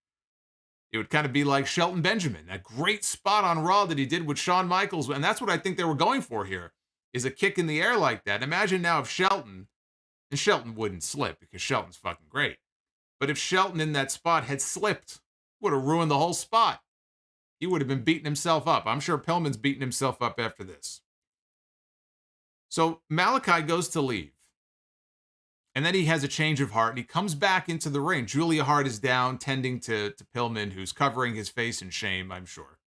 It would kind of be like Shelton Benjamin, that great spot on Raw that he did with Shawn Michaels, and that's what I think they were going for here, is a kick in the air like that. Imagine now if Shelton, and Shelton wouldn't slip because Shelton's fucking great, but if Shelton in that spot had slipped, would have ruined the whole spot. He would have been beating himself up. I'm sure Pillman's beating himself up after this. So Malakai goes to leave. And then he has a change of heart and he comes back into the ring. Julia Hart is down tending to Pillman, who's covering his face in shame, I'm sure.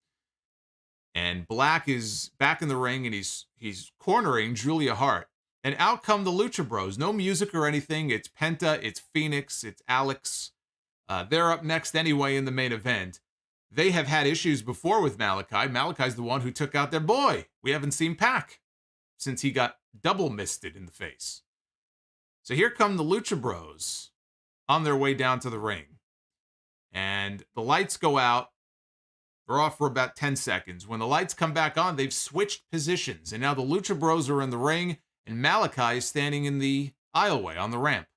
And Black is back in the ring and he's cornering Julia Hart. And out come the Lucha Bros. No music or anything. It's Penta, it's Phoenix, it's Alex. They're up next anyway in the main event. They have had issues before with Malakai. Malakai's the one who took out their boy. We haven't seen Pac since he got double misted in the face. So here come the Lucha Bros on their way down to the ring. And the lights go out. They're off for about 10 seconds. When the lights come back on, they've switched positions. And now the Lucha Bros are in the ring, and Malakai is standing in the aisleway on the ramp.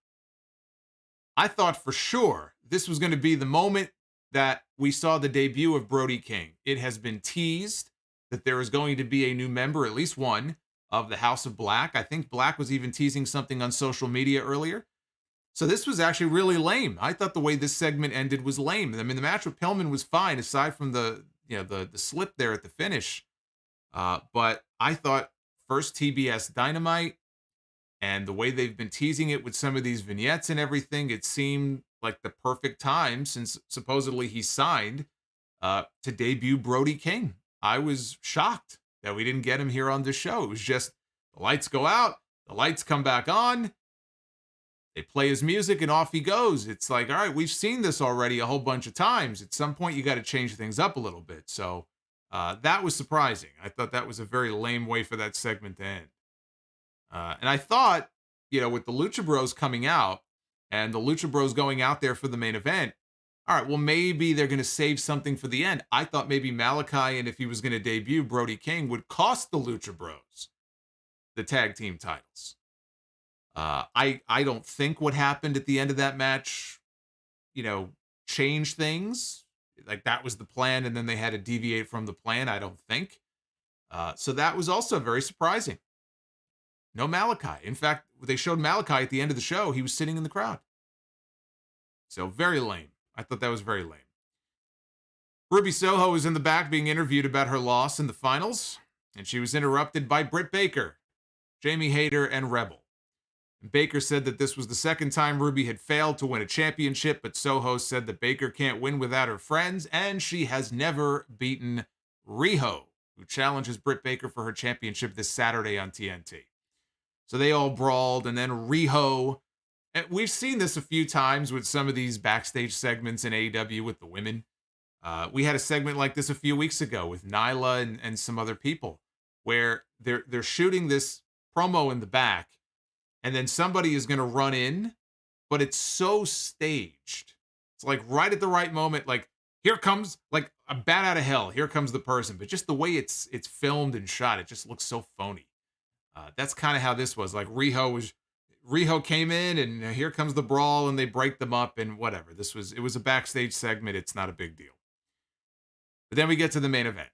I thought for sure this was going to be the moment that we saw the debut of Brody King. It has been teased that there is going to be a new member, at least one, of the House of Black. I think Black was even teasing something on social media earlier. So this was actually really lame. I thought the way this segment ended was lame. I mean, the match with Pillman was fine, aside from the slip there at the finish. But I thought first TBS Dynamite and the way they've been teasing it with some of these vignettes and everything, it seemed like the perfect time, since supposedly he signed, to debut Brody King. I was shocked that we didn't get him here on the show. It was just the lights go out, the lights come back on, they play his music, and off he goes. It's like, all right, we've seen this already a whole bunch of times. At some point, you got to change things up a little bit. So that was surprising. I thought that was a very lame way for that segment to end. And I thought, with the Lucha Bros coming out and the Lucha Bros going out there for the main event, all right, well, maybe they're going to save something for the end. I thought maybe Malakai, and if he was going to debut Brody King, would cost the Lucha Bros the tag team titles. I don't think what happened at the end of that match, changed things. Like that was the plan, and then they had to deviate from the plan. I don't think. So that was also very surprising. No Malakai. In fact, they showed Malakai at the end of the show. He was sitting in the crowd. So very lame. I thought that was very lame. Ruby Soho was in the back being interviewed about her loss in the finals, and she was interrupted by Brit Baker, Jamie Hayter, and Rebel. And Baker said that this was the second time Ruby had failed to win a championship, but Soho said that Baker can't win without her friends, and she has never beaten Riho, who challenges Brit Baker for her championship this Saturday on TNT. So they all brawled, and then Riho, and we've seen this a few times with some of these backstage segments in AEW with the women. We had a segment like this a few weeks ago with Nyla and some other people, where they're shooting this promo in the back, and then somebody is going to run in, but it's so staged. It's like right at the right moment, like here comes, like a bat out of hell, here comes the person. But just the way it's filmed and shot, it just looks so phony. That's kind of how this was. Like Riho came in, and here comes the brawl, and they break them up, and whatever. It was a backstage segment. It's not a big deal. But then we get to the main event.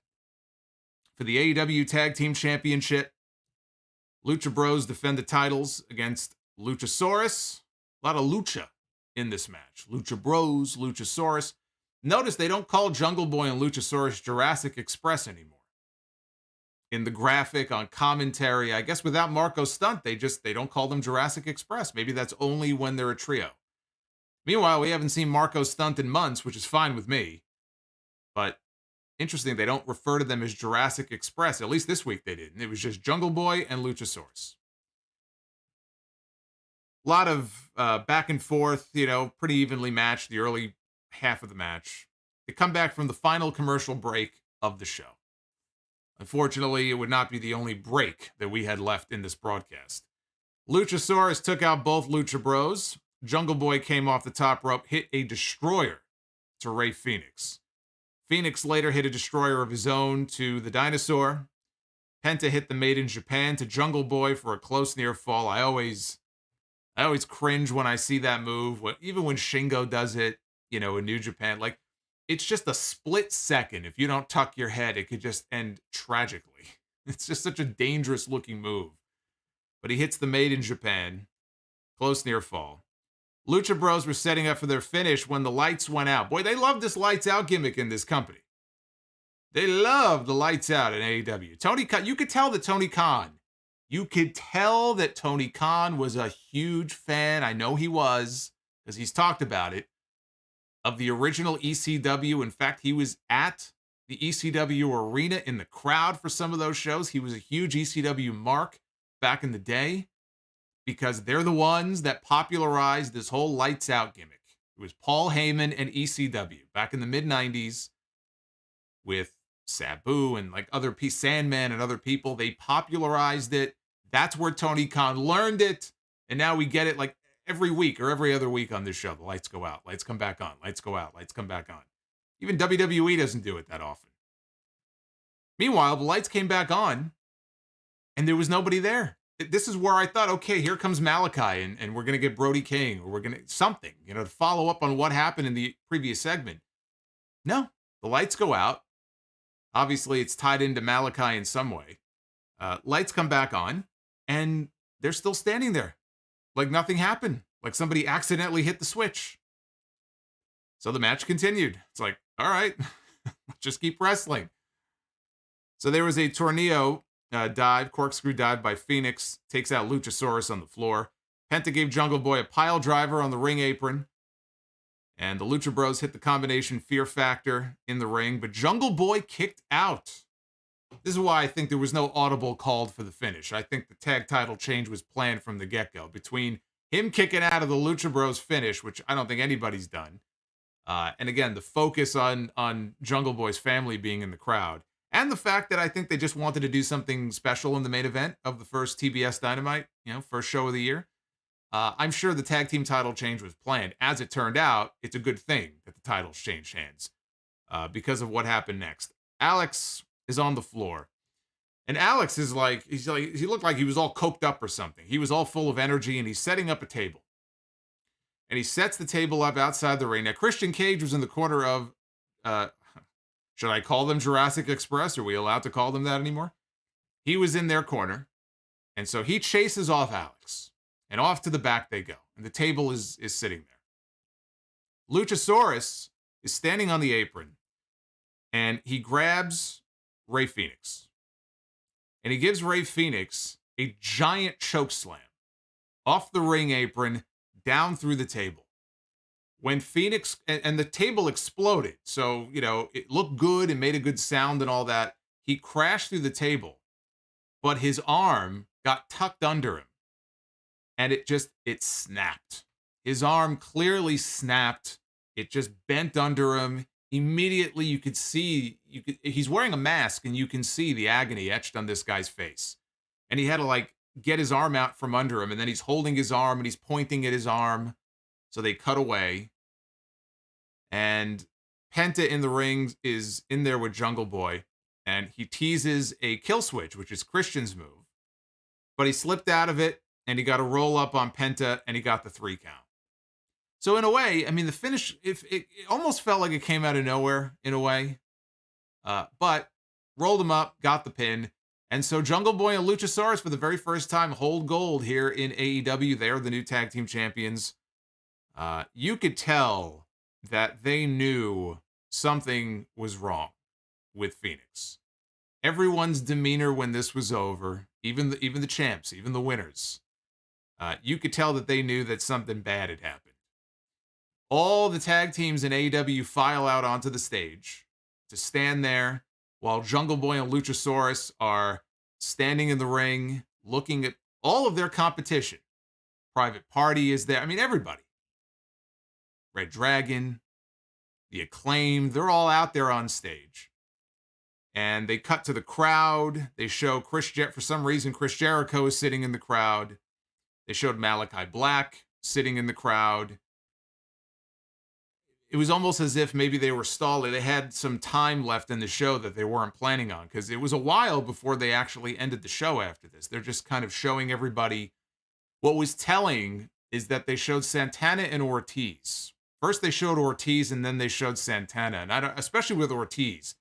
For the AEW Tag Team Championship, Lucha Bros defend the titles against Luchasaurus. A lot of Lucha in this match. Lucha Bros, Luchasaurus. Notice they don't call Jungle Boy and Luchasaurus Jurassic Express anymore. In the graphic, on commentary, I guess without Marco Stunt, they don't call them Jurassic Express. Maybe that's only when they're a trio. Meanwhile, we haven't seen Marco Stunt in months, which is fine with me. But interesting, they don't refer to them as Jurassic Express. At least this week they didn't. It was just Jungle Boy and Luchasaurus. A lot of back and forth, pretty evenly matched the early half of the match. They come back from the final commercial break of the show. Unfortunately, it would not be the only break that we had left in this broadcast. Luchasaurus took out both Lucha Bros. Jungle Boy came off the top rope, hit a destroyer to Rey Fenix. Fenix later hit a destroyer of his own to the Dinosaur. Penta hit the Made in Japan to Jungle Boy for a close near fall. I always cringe when I see that move. Even when Shingo does it, in New Japan, like, it's just a split second. If you don't tuck your head, it could just end tragically. It's just such a dangerous looking move. But he hits the Made in Japan. Close near fall. Lucha Bros were setting up for their finish when the lights went out. Boy, they love this lights out gimmick in this company. They love the lights out in AEW. Tony Khan, you could tell that Tony Khan was a huge fan. I know he was, because he's talked about it, of the original ECW. In fact, he was at the ECW arena in the crowd for some of those shows. He was a huge ECW mark back in the day because they're the ones that popularized this whole lights out gimmick. It was Paul Heyman and ECW back in the mid-90s with Sabu and like Sandman and other people. They popularized it. That's where Tony Khan learned it. And now we get it like every week or every other week on this show. The lights go out, lights come back on, lights go out, lights come back on. Even WWE doesn't do it that often. Meanwhile, the lights came back on and there was nobody there. This is where I thought, okay, here comes Malakai and we're going to get Brody King or we're going to something, to follow up on what happened in the previous segment. No, the lights go out. Obviously, it's tied into Malakai in some way. Lights come back on and they're still standing there. Like nothing happened. Like somebody accidentally hit the switch. So the match continued. It's like, all right, just keep wrestling. So there was a tornado corkscrew dive by Fenix. Takes out Luchasaurus on the floor. Penta gave Jungle Boy a pile driver on the ring apron. And the Lucha Bros hit the combination Fear Factor in the ring. But Jungle Boy kicked out. This is why I think there was no audible called for the finish. I think the tag title change was planned from the get-go. Between him kicking out of the Lucha Bros finish, which I don't think anybody's done, and again, the focus on Jungle Boy's family being in the crowd, and the fact that I think they just wanted to do something special in the main event of the first TBS Dynamite, first show of the year. I'm sure the tag team title change was planned. As it turned out, it's a good thing that the titles changed hands because of what happened next. Alex is on the floor. And Alex he looked like he was all coked up or something. He was all full of energy and he's setting up a table. And he sets the table up outside the ring. Now, Christian Cage was in the corner of, should I call them Jurassic Express? Are we allowed to call them that anymore? He was in their corner. And so he chases off Alex. And off to the back they go. And the table is sitting there. Luchasaurus is standing on the apron. and he grabs Rey Fenix. And he gives Rey Fenix a giant choke slam off the ring apron, down through the table. When Phoenix, and the table exploded, so, it looked good and made a good sound and all that. He crashed through the table, but his arm got tucked under him, and it snapped. His arm clearly snapped. It just bent under him. Immediately, you could see, he's wearing a mask, and you can see the agony etched on this guy's face. And he had to, get his arm out from under him, and then he's holding his arm, and he's pointing at his arm. So they cut away. And Penta in the ring is in there with Jungle Boy, and he teases a kill switch, which is Christian's move. But he slipped out of it, and he got a roll up on Penta, and he got the 3 count. So in a way, I mean, the finish, it almost felt like it came out of nowhere in a way. But rolled him up, got the pin. And so Jungle Boy and Luchasaurus, for the very first time, hold gold here in AEW. They're the new tag team champions. You could tell that they knew something was wrong with Phoenix. Everyone's demeanor when this was over, even the champs, even the winners, you could tell that they knew that something bad had happened. All the tag teams in AEW file out onto the stage to stand there while Jungle Boy and Luchasaurus are standing in the ring looking at all of their competition. Private Party is there. I mean, everybody. Red Dragon, the Acclaimed, they're all out there on stage. And they cut to the crowd. They show for some reason, Chris Jericho is sitting in the crowd. They showed Malakai Black sitting in the crowd. It was almost as if maybe they were stalling. They had some time left in the show that they weren't planning on, because it was a while before they actually ended the show after this. They're just kind of showing everybody. What was telling is that they showed Santana and Ortiz. First they showed Ortiz, and then they showed Santana. And especially with Ortiz,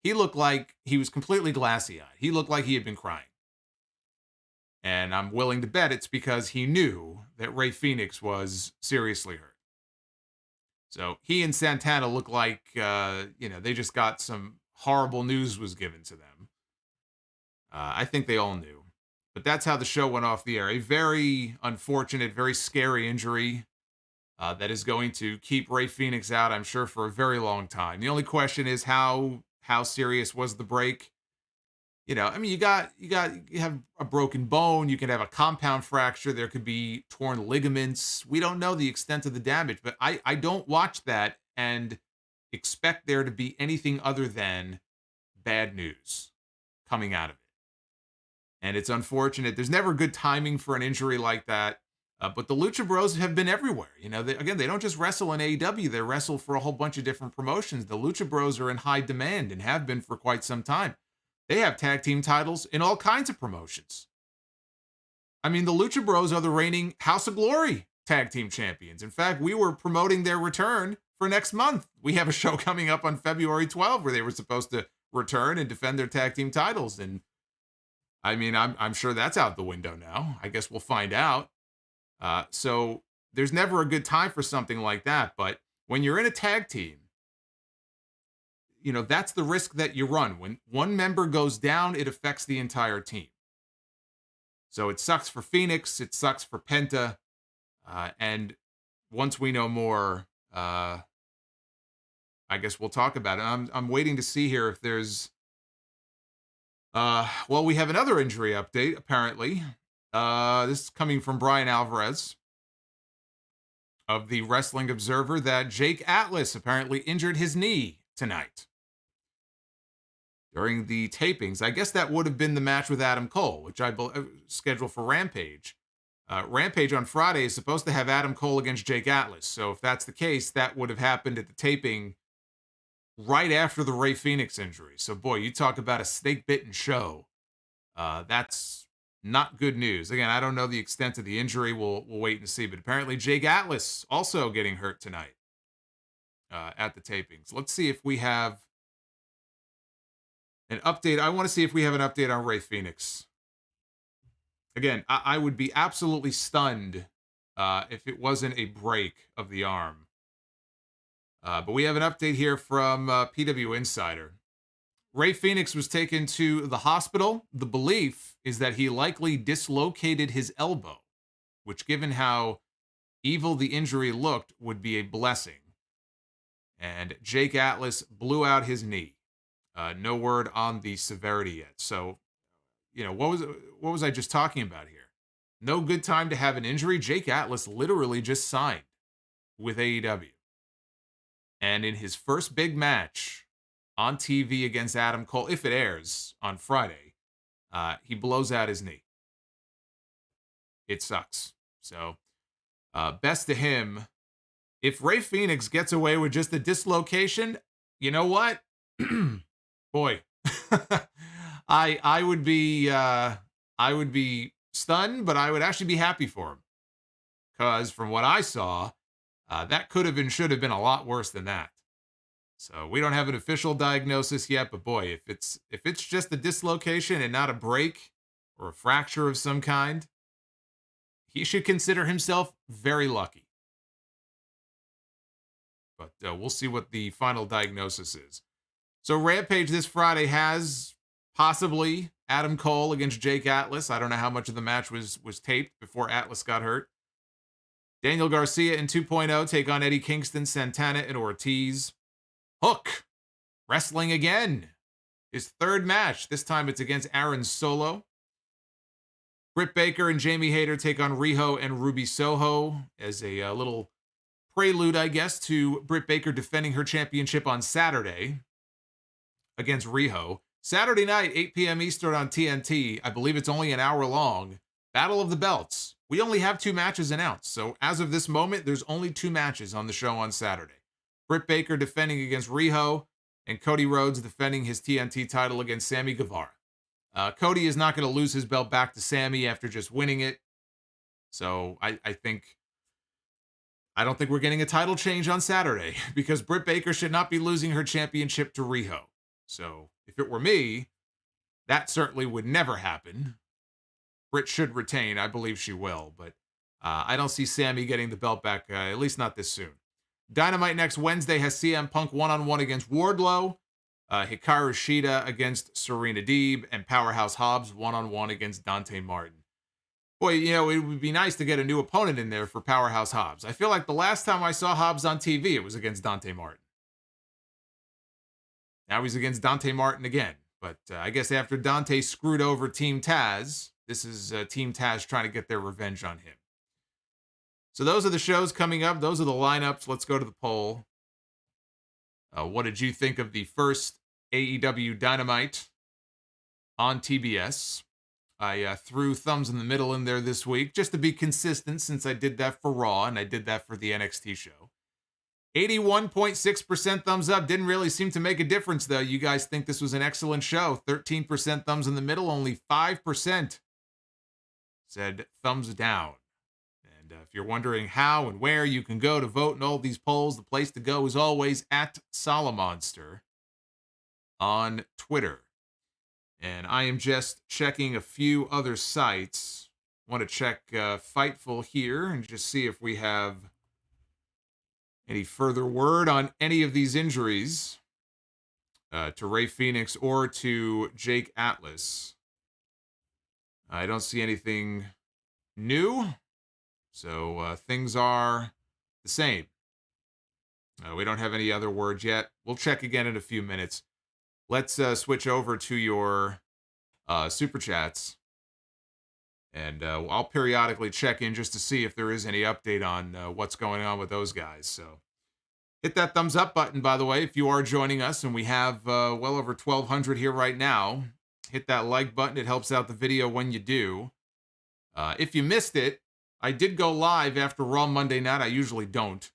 he looked like he was completely glassy-eyed. He looked like he had been crying. And I'm willing to bet it's because he knew that Rey Fenix was seriously hurt. So he and Santana look like, they just got some horrible news was given to them. I think they all knew. But that's how the show went off the air. A very unfortunate, very scary injury that is going to keep Rey Fenix out, I'm sure, for a very long time. The only question is how serious was the break? You have a broken bone. You can have a compound fracture. There could be torn ligaments. We don't know the extent of the damage, but I don't watch that and expect there to be anything other than bad news coming out of it. And it's unfortunate. There's never good timing for an injury like that. But the Lucha Bros have been everywhere. They don't just wrestle in AEW. They wrestle for a whole bunch of different promotions. The Lucha Bros are in high demand and have been for quite some time. They have tag team titles in all kinds of promotions. I mean, the Lucha Bros are the reigning House of Glory tag team champions. In fact, we were promoting their return for next month. We have a show coming up on February 12th where they were supposed to return and defend their tag team titles. And I mean, I'm sure that's out the window now. I guess we'll find out. So there's never a good time for something like that. But when you're in a tag team, that's the risk that you run. When one member goes down, it affects the entire team. So it sucks for Phoenix. It sucks for Penta. And once we know more, I guess we'll talk about it. I'm waiting to see here if there's... we have another injury update, apparently. This is coming from Bryan Alvarez of the Wrestling Observer, that Jake Atlas apparently injured his knee tonight during the tapings. I guess that would have been the match with Adam Cole, which I scheduled for Rampage. Rampage on Friday is supposed to have Adam Cole against Jake Atlas. So if that's the case, that would have happened at the taping right after the Rey Fenix injury. So boy, you talk about a snake-bitten show. That's not good news. Again, I don't know the extent of the injury. We'll wait and see. But apparently Jake Atlas also getting hurt tonight at the tapings. Let's see if we have an update. I want to see if we have an update on Rey Fenix. Again, I would be absolutely stunned if it wasn't a break of the arm. But we have an update here from PW Insider. Rey FENIX was taken to the hospital. The belief is that he likely dislocated his elbow, which, given how evil the injury looked, would be a blessing. And Jake Atlas blew out his knee. No word on the severity yet. So, what was I just talking about here? No good time to have an injury. Jake Atlas literally just signed with AEW. And in his first big match on TV against Adam Cole, if it airs on Friday, he blows out his knee. It sucks. So, best to him. If Rey FENIX gets away with just a dislocation, you know what? Boy, I would be stunned, but I would actually be happy for him. Because from what I saw, that could have and should have been a lot worse than that. So we don't have an official diagnosis yet, but boy, if it's just a dislocation and not a break or a fracture of some kind, he should consider himself very lucky. But we'll see what the final diagnosis is. So Rampage this Friday has possibly Adam Cole against Jake Atlas. I don't know how much of the match was taped before Atlas got hurt. Daniel Garcia in 2.0 take on Eddie Kingston, Santana, and Ortiz. Hook wrestling again. His third match. This time it's against Aaron Solo. Brit Baker and Jamie Hayter take on Riho and Ruby Soho as a little prelude, I guess, to Brit Baker defending her championship on Saturday against Riho. Saturday night, 8 p.m. Eastern on TNT. I believe it's only an hour long. Battle of the Belts. We only have 2 matches announced. So as of this moment, there's only 2 matches on the show on Saturday. Brit Baker defending against Riho, and Cody Rhodes defending his TNT title against Sammy Guevara. Cody is not going to lose his belt back to Sammy after just winning it. So I don't think we're getting a title change on Saturday because Brit Baker should not be losing her championship to Riho. So if it were me, that certainly would never happen. Brit should retain. I believe she will, but I don't see Sammy getting the belt back, at least not this soon. Dynamite next Wednesday has CM Punk one-on-one against Wardlow, Hikaru Shida against Serena Deeb, and Powerhouse Hobbs one-on-one against Dante Martin. Boy, it would be nice to get a new opponent in there for Powerhouse Hobbs. I feel like the last time I saw Hobbs on TV, it was against Dante Martin. Now he's against Dante Martin again. But I guess after Dante screwed over Team Taz, this is Team Taz trying to get their revenge on him. So those are the shows coming up. Those are the lineups. Let's go to the poll. What did you think of the first AEW Dynamite on TBS? I threw thumbs in the middle in there this week just to be consistent since I did that for Raw and I did that for the NXT show. 81.6% thumbs up. Didn't really seem to make a difference, though. You guys think this was an excellent show. 13% thumbs in the middle. Only 5% said thumbs down. And if you're wondering how and where you can go to vote in all these polls, the place to go is always at Solomonster on Twitter. And I am just checking a few other sites. I want to check Fightful here and just see if we have any further word on any of these injuries to Rey FENIX or to Jake Atlas. I don't see anything new, so things are the same. We don't have any other words yet. We'll check again in a few minutes. Let's switch over to your Super Chats. And I'll periodically check in just to see if there is any update on what's going on with those guys. So hit that thumbs up button, by the way, if you are joining us. And we have well over 1,200 here right now. Hit that like button. It helps out the video when you do. If you missed it, I did go live after Raw Monday night. I usually don't.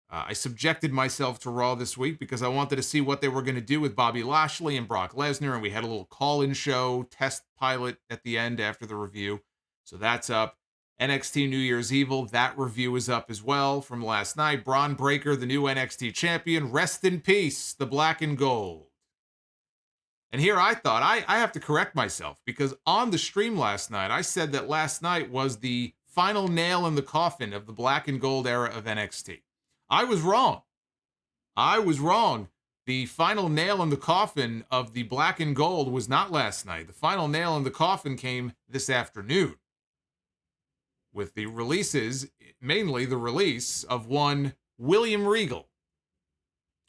I subjected myself to Raw this week because I wanted to see what they were going to do with Bobby Lashley and Brock Lesnar. And we had a little call-in show, test pilot at the end after the review. So that's up. NXT New Year's Evil, that review is up as well from last night. Braun Breaker, the new NXT champion. Rest in peace, the black and gold. And here I thought, I have to correct myself because on the stream last night, I said that last night was the final nail in the coffin of the black and gold era of NXT. I was wrong. I was wrong. The final nail in the coffin of the black and gold was not last night. The final nail in the coffin came this afternoon with the releases, mainly the release of one William Regal,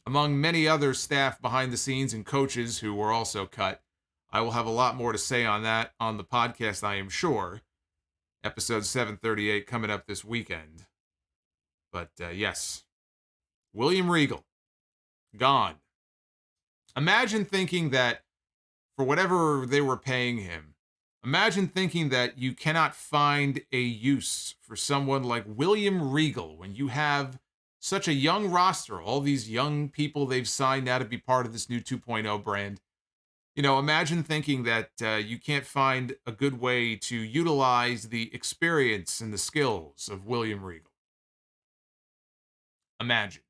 among many other staff behind the scenes and coaches who were also cut. I will have a lot more to say on that on the podcast, I am sure. Episode 738 coming up this weekend. But yes, William Regal, gone. Imagine thinking that for whatever they were paying him, imagine thinking that you cannot find a use for someone like William Regal when you have such a young roster, all these young people they've signed now to be part of this new 2.0 brand. You know, imagine thinking that you can't find a good way to utilize the experience and the skills of William Regal. Imagine.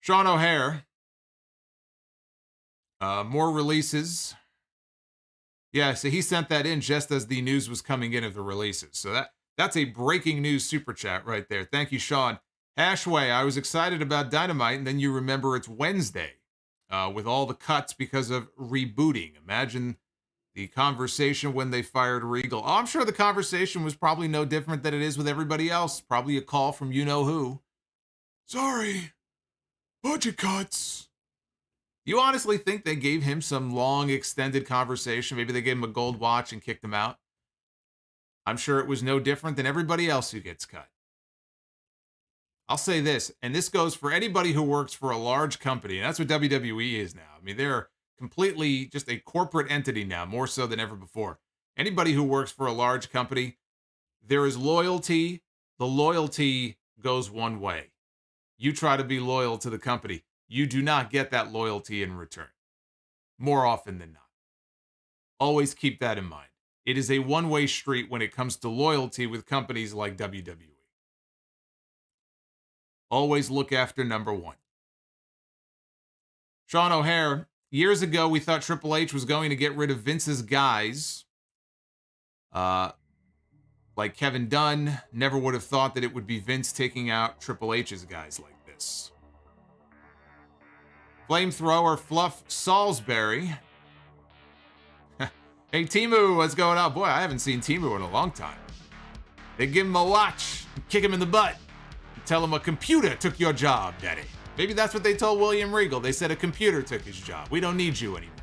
Sean O'Hare. More releases. Yeah, so he sent that in just as the news was coming in of the releases. So that's a breaking news super chat right there. Thank you, Sean. Hashway, I was excited about Dynamite, and then you remember it's Wednesday with all the cuts because of rebooting. Imagine the conversation when they fired Regal. Oh, I'm sure the conversation was probably no different than it is with everybody else. Probably a call from you-know-who. Sorry, budget cuts. You honestly think they gave him some long, extended conversation? Maybe they gave him a gold watch and kicked him out? I'm sure it was no different than everybody else who gets cut. I'll say this, and this goes for anybody who works for a large company, and that's what WWE is now. I mean, they're completely just a corporate entity now, more so than ever before. Anybody who works for a large company, there is loyalty. The loyalty goes one way. You try to be loyal to the company. You do not get that loyalty in return, more often than not. Always keep that in mind. It is a one-way street when it comes to loyalty with companies like WWE. Always look after number one. Sean O'Hare, years ago we thought Triple H was going to get rid of Vince's guys. Like Kevin Dunn, never would have thought that it would be Vince taking out Triple H's guys like this. Flamethrower Fluff Salisbury. Hey, Timu, what's going on? Boy, I haven't seen Timu in a long time. They give him a watch, kick him in the butt, and tell him a computer took your job, Daddy. Maybe that's what they told William Regal. They said a computer took his job. We don't need you anymore.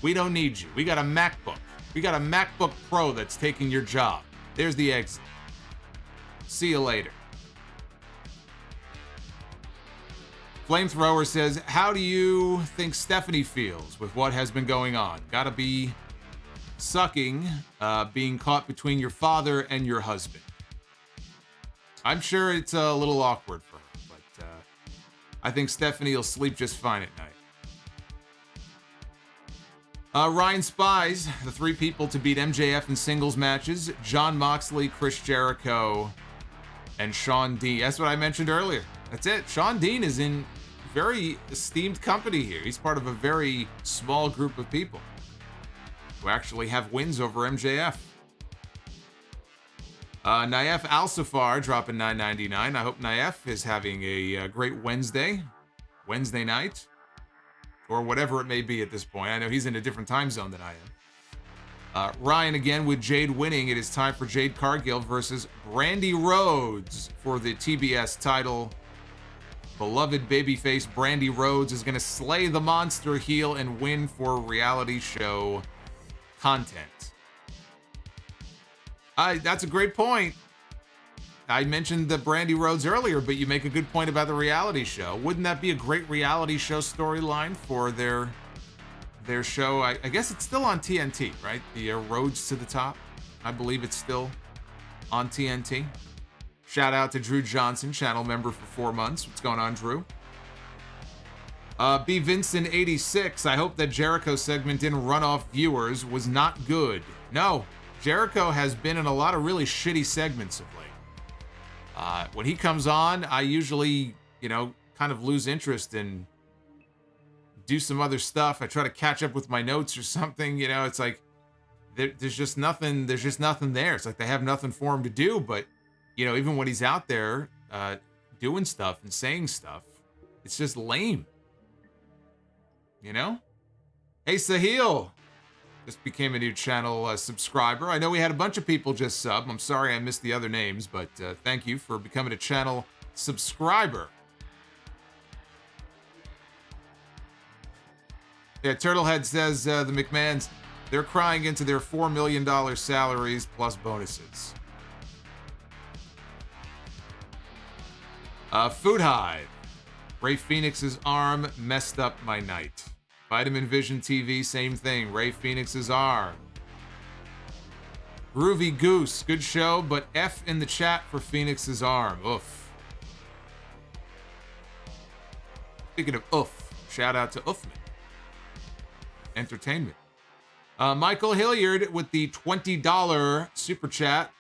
We don't need you. We got a MacBook. We got a MacBook Pro that's taking your job. There's the exit. See you later. Flamethrower says, how do you think Stephanie feels with what has been going on? Gotta be sucking, being caught between your father and your husband. I'm sure it's a little awkward for her, but I think Stephanie will sleep just fine at night. Ryan Spies, the three people to beat MJF in singles matches, Jon Moxley, Chris Jericho, and Shawn Dean. That's what I mentioned earlier. That's it. Shawn Dean is in very esteemed company here. He's part of a very small group of people who actually have wins over MJF. Naif Al-Safar dropping $9.99. I hope Naif is having a great Wednesday night, or whatever it may be at this point. I know he's in a different time zone than I am. Ryan again with Jade winning. It is time for Jade Cargill versus Brandy Rhodes for the TBS title. Beloved babyface Brandy Rhodes is going to slay the monster heel and win for reality show content. That's a great point. I mentioned the Brandy Rhodes earlier, but you make a good point about the reality show. Wouldn't that be a great reality show storyline for their show? I guess it's still on TNT, right? The Rhodes to the Top. I believe it's still on TNT. Shout out to Drew Johnson, channel member for 4 months. What's going on, Drew? B. Vincent 86. I hope that Jericho segment didn't run off viewers. Was not good. No, Jericho has been in a lot of really shitty segments of late. When he comes on, I usually, kind of lose interest and do some other stuff. I try to catch up with my notes or something. It's like there's just nothing there. It's like they have nothing for him to do. But even when he's out there, doing stuff and saying stuff. It's just lame. You know? Hey, Sahil. Just became a new channel subscriber. I know we had a bunch of people just sub. I'm sorry I missed the other names, but thank you for becoming a channel subscriber. Yeah, Turtlehead says the McMahons, they're crying into their $4 million salaries plus bonuses. Food Hive. Ray Phoenix's arm messed up my night. Vitamin Vision TV, same thing. Ray Phoenix's arm. Groovy Goose, good show, but F in the chat for Phoenix's arm. Oof. Speaking of oof, shout out to Oofman Entertainment. Michael Hilliard with the $20 super chat.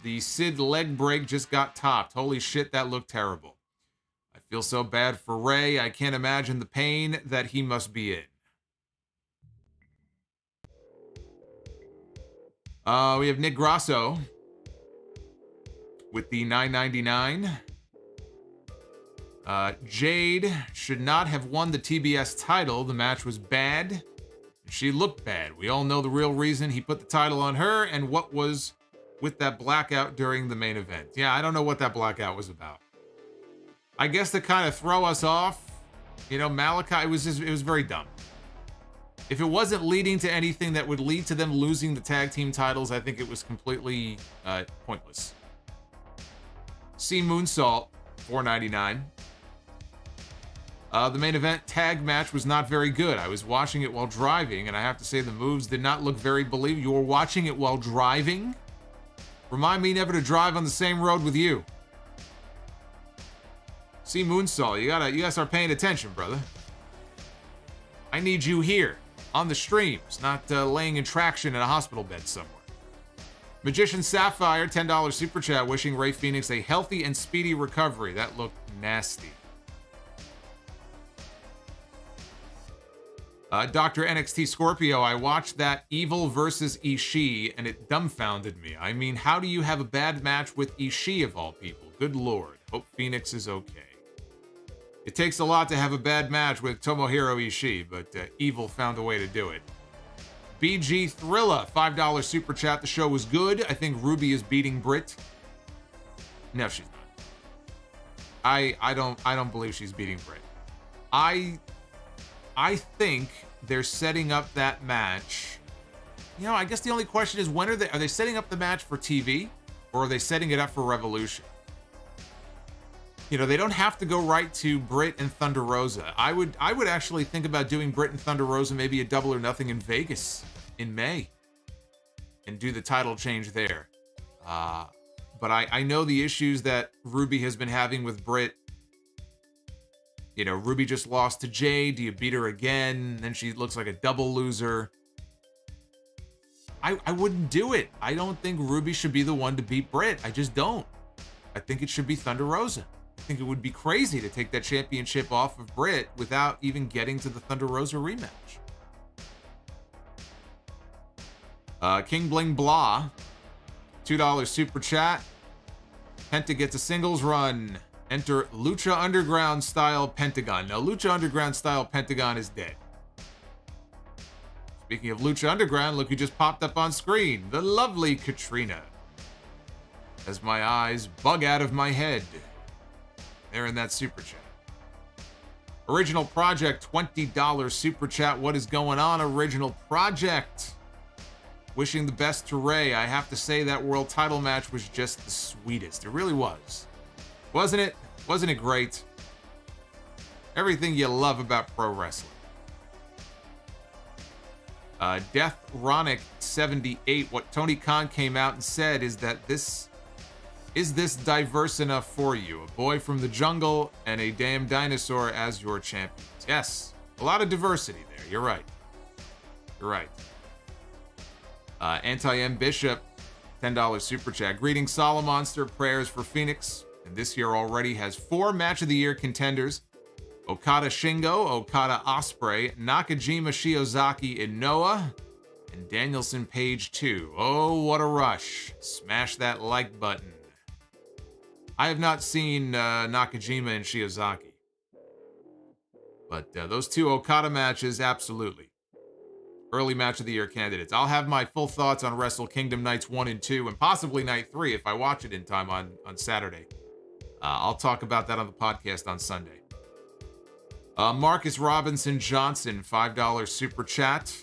The Sid leg break just got topped. Holy shit, that looked terrible. I feel so bad for Ray. I can't imagine the pain that he must be in. We have Nick Grasso with the $9.99. Jade should not have won the TBS title. The match was bad. She looked bad. We all know the real reason he put the title on her and what was with that blackout during the main event. Yeah, I don't know what that blackout was about. I guess to kind of throw us off, you know, Malakai, it was very dumb. If it wasn't leading to anything that would lead to them losing the tag team titles, I think it was completely pointless. C Moonsault, $4.99. The main event tag match was not very good. I was watching it while driving, and I have to say the moves did not look very believable. You were watching it while driving? Remind me never to drive on the same road with you. See, Moonsault, you gotta start paying attention, brother. I need you here on the streams, not laying in traction in a hospital bed somewhere. Magician Sapphire, $10 super chat, wishing Ray Phoenix a healthy and speedy recovery. That looked nasty. Dr. NXT Scorpio, I watched that Evil versus Ishii, and it dumbfounded me. I mean, how do you have a bad match with Ishii of all people? Good lord. Hope Phoenix is okay. It takes a lot to have a bad match with Tomohiro Ishii, but Evil found a way to do it. BG Thrilla, $5 super chat. The show was good. I think Ruby is beating Brit. No, she's not. I don't believe she's beating Brit. I think they're setting up that match. You know, I guess the only question is, when are they setting up the match for TV, or are they setting it up for Revolution? You know, they don't have to go right to Brit and Thunder Rosa. I would actually think about doing Brit and Thunder Rosa, maybe a Double or Nothing in Vegas in May, and do the title change there. But I know the issues that Ruby has been having with Brit. You know, Ruby just lost to Jade. Do you beat her again? Then she looks like a double loser. I wouldn't do it. I don't think Ruby should be the one to beat Brit. I just don't. I think it should be Thunder Rosa. I think it would be crazy to take that championship off of Brit without even getting to the Thunder Rosa rematch. King Bling Blah, $2 super chat. Penta gets a singles run. Enter Lucha Underground style Pentagon. Now, Lucha Underground style Pentagon is dead. Speaking of Lucha Underground, look who just popped up on screen. The lovely Katrina. As my eyes bug out of my head. There in that super chat. Original Project, $20 super chat. What is going on, Original Project? Wishing the best to Ray. I have to say that world title match was just the sweetest. It really was. Wasn't it? Wasn't it great? Everything you love about pro wrestling. Death Ronic 78. What Tony Khan came out and said is that this diverse enough for you? A boy from the jungle and a damn dinosaur as your champions. Yes, a lot of diversity there. You're right. You're right. Anti-M Bishop, $10 super chat. Greetings, Solomonster. Prayers for Phoenix. And this year already has 4 Match of the Year contenders. Okada Shingo, Okada Ospreay, Nakajima Shiozaki Inoue, and Danielson Page 2. Oh, what a rush. Smash that like button. I have not seen Nakajima and Shiozaki. But those two Okada matches, absolutely. Early match of the year candidates. I'll have my full thoughts on Wrestle Kingdom nights 1 and 2, and possibly night 3 if I watch it in time on Saturday. I'll talk about that on the podcast on Sunday. Marcus Robinson Johnson, $5 super chat.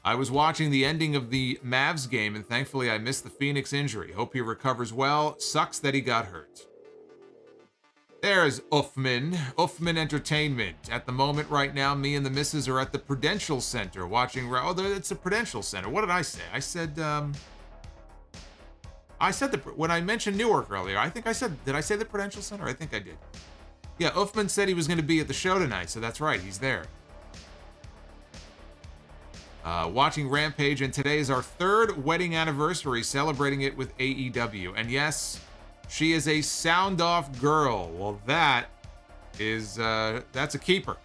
I was watching the ending of the Mavs game, and thankfully I missed the FENIX injury. Hope he recovers well. Sucks that he got hurt. There's Uffman Entertainment. At the moment right now, me and the missus are at the Prudential Center watching... Oh, it's the Prudential Center. What did I say? I said when I mentioned Newark earlier, I think I said... Did I say the Prudential Center? I think I did. Yeah, Uffman said he was going to be at the show tonight, so that's right. He's there. Watching Rampage, and today is our 3rd wedding anniversary, celebrating it with AEW. And yes... She is a sound-off girl. Well, that is, that's a keeper.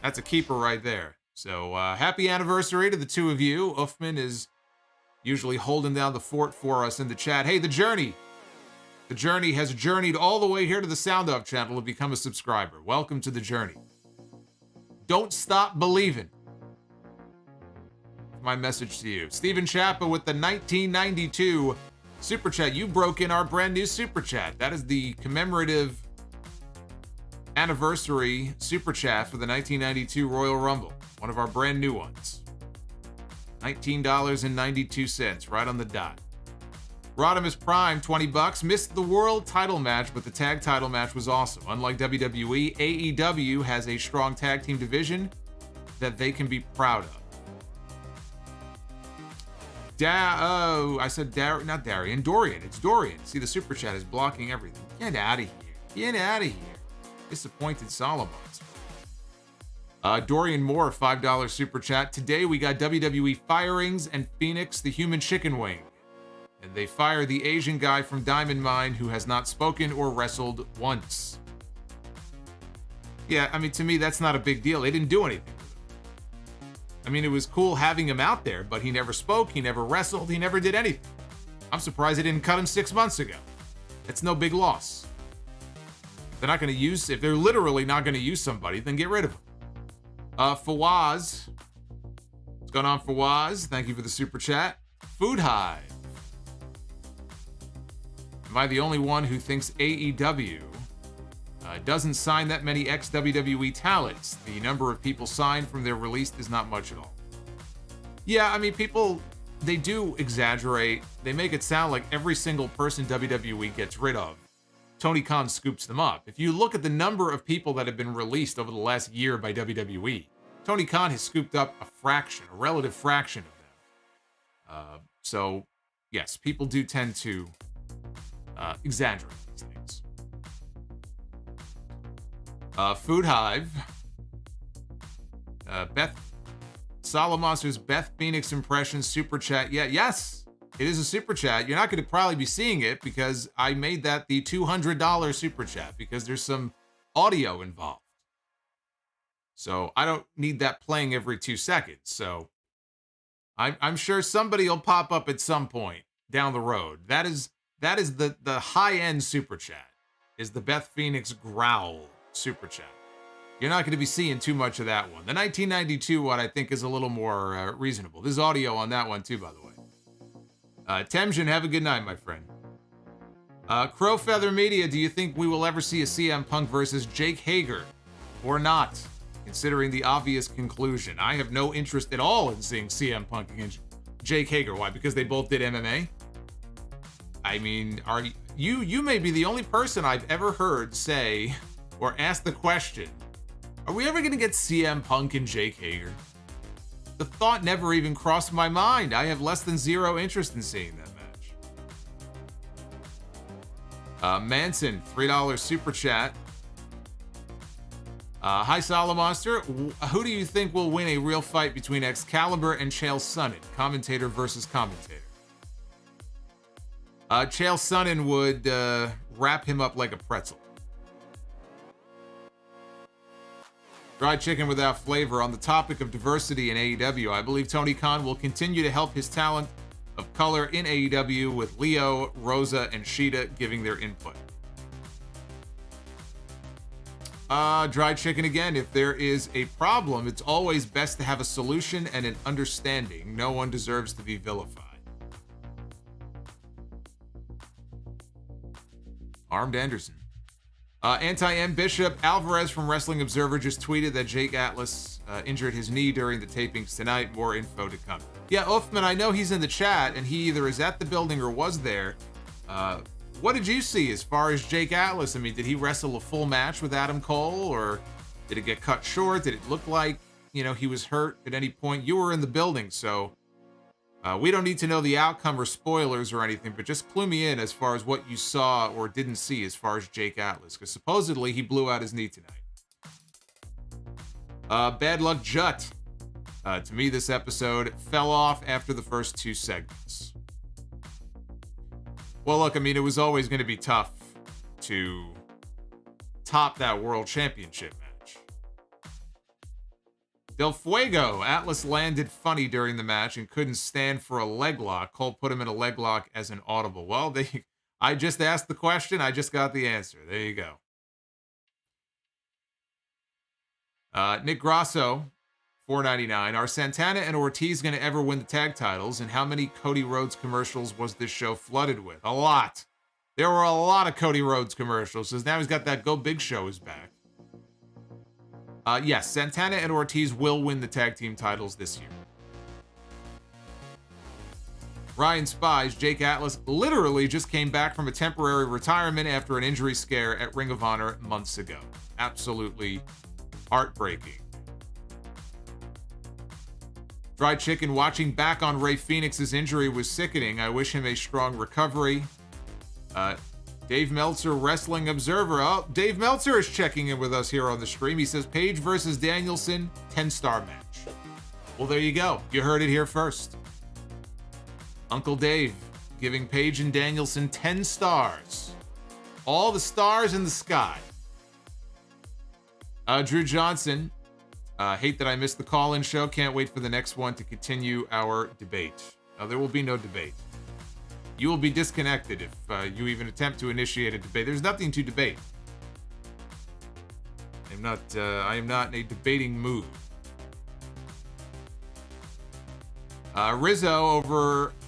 That's a keeper right there. So, happy anniversary to the two of you. Uffman is usually holding down the fort for us in the chat. Hey, The Journey. The Journey has journeyed all the way here to the Sound-Off channel to become a subscriber. Welcome to The Journey. Don't stop believing. My message to you. Stephen Chappa with the 1992 Super Chat. You broke in our brand new Super Chat. That is the commemorative anniversary Super Chat for the 1992 Royal Rumble. One of our brand new ones. $19.92, right on the dot. Rodimus Prime, $20. Missed the world title match, but the tag title match was awesome. Unlike WWE, AEW has a strong tag team division that they can be proud of. I said not Darian, Dorian. It's Dorian. See, the Super Chat is blocking everything. Get out of here. Get out of here. Disappointed Solomonster. Dorian Moore, $5 Super Chat. Today we got WWE firings and FENIX the human chicken wing. And they fire the Asian guy from Diamond Mine who has not spoken or wrestled once. Yeah, I mean, to me, that's not a big deal. They didn't do anything. I mean, it was cool having him out there, but he never spoke, he never wrestled, he never did anything. I'm surprised they didn't cut him 6 months ago. It's no big loss. If they're literally not going to use somebody, then get rid of him. Fawaz. What's going on, Fawaz? Thank you for the super chat. Food Hive. Am I the only one who thinks AEW doesn't sign that many ex-WWE talents? The number of people signed from their release is not much at all. Yeah, I mean, people, they do exaggerate. They make it sound like every single person WWE gets rid of, Tony Khan scoops them up. If you look at the number of people that have been released over the last year by WWE, Tony Khan has scooped up a relative fraction of them. So, yes, people do tend to exaggerate these things. Food Hive. Solomonster's Beth Phoenix impression super chat. Yeah, yes, it is a super chat. You're not going to probably be seeing it because I made that the $200 super chat because there's some audio involved. So I don't need that playing every 2 seconds. So I'm sure somebody will pop up at some point down the road. That is the high-end super chat, is the Beth Phoenix growl super chat. You're not going to be seeing too much of that one. The 1992 one, I think, is a little more reasonable. There's audio on that one, too, by the way. Temjin, have a good night, my friend. Crowfeather Media, do you think we will ever see a CM Punk versus Jake Hager or not, considering the obvious conclusion? I have no interest at all in seeing CM Punk against Jake Hager. Why? Because they both did MMA? I mean, you may be the only person I've ever heard say or ask the question, are we ever going to get CM Punk and Jake Hager? The thought never even crossed my mind. I have less than zero interest in seeing that match. Manson, $3 super chat. Hi, Solomonster. Who do you think will win a real fight between Excalibur and Chael Sonnen? Commentator versus commentator. Chael Sonnen would wrap him up like a pretzel. Fried chicken without flavor. On the topic of diversity in AEW, I believe Tony Khan will continue to help his talent of color in AEW, with Leo, Rosa, and Shida giving their input. Dried chicken again. If there is a problem, it's always best to have a solution and an understanding. No one deserves to be vilified. Armed Anderson. Anti-M Bishop Alvarez from Wrestling Observer just tweeted that Jake Atlas injured his knee during the tapings tonight. More info to come. Yeah, Uffman, I know he's in the chat, and he either is at the building or was there. What did you see as far as Jake Atlas? I mean, did he wrestle a full match with Adam Cole, or did it get cut short? Did it look like, he was hurt at any point? You were in the building, so we don't need to know the outcome or spoilers or anything, but just clue me in as far as what you saw or didn't see as far as Jake Atlas, because supposedly he blew out his knee tonight. Bad Luck Jut. To me, this episode fell off after the first 2 segments. Well, look, I mean, it was always going to be tough to top that World Championship match. Del Fuego. Atlas landed funny during the match and couldn't stand for a leg lock. Cole put him in a leg lock as an audible. Well, I just asked the question. I just got the answer. There you go. Nick Grasso, $4.99. Are Santana and Ortiz going to ever win the tag titles? And how many Cody Rhodes commercials was this show flooded with? A lot. There were a lot of Cody Rhodes commercials, because now he's got that Go Big Show is back. Yes, Santana and Ortiz will win the tag team titles this year. Ryan Spies, Jake Atlas literally just came back from a temporary retirement after an injury scare at Ring of Honor months ago. Absolutely heartbreaking. Fried Chicken, watching back on Rey Fenix's injury was sickening. I wish him a strong recovery. Dave Meltzer, Wrestling Observer. Oh, Dave Meltzer is checking in with us here on the stream. He says, Page versus Danielson, 10-star match. Well, there you go. You heard it here first. Uncle Dave giving Page and Danielson 10 stars. All the stars in the sky. Drew Johnson. Hate that I missed the call-in show. Can't wait for the next one to continue our debate. Now, there will be no debate. You will be disconnected if you even attempt to initiate a debate. There's nothing to debate. I am not in a debating mood. Rizzo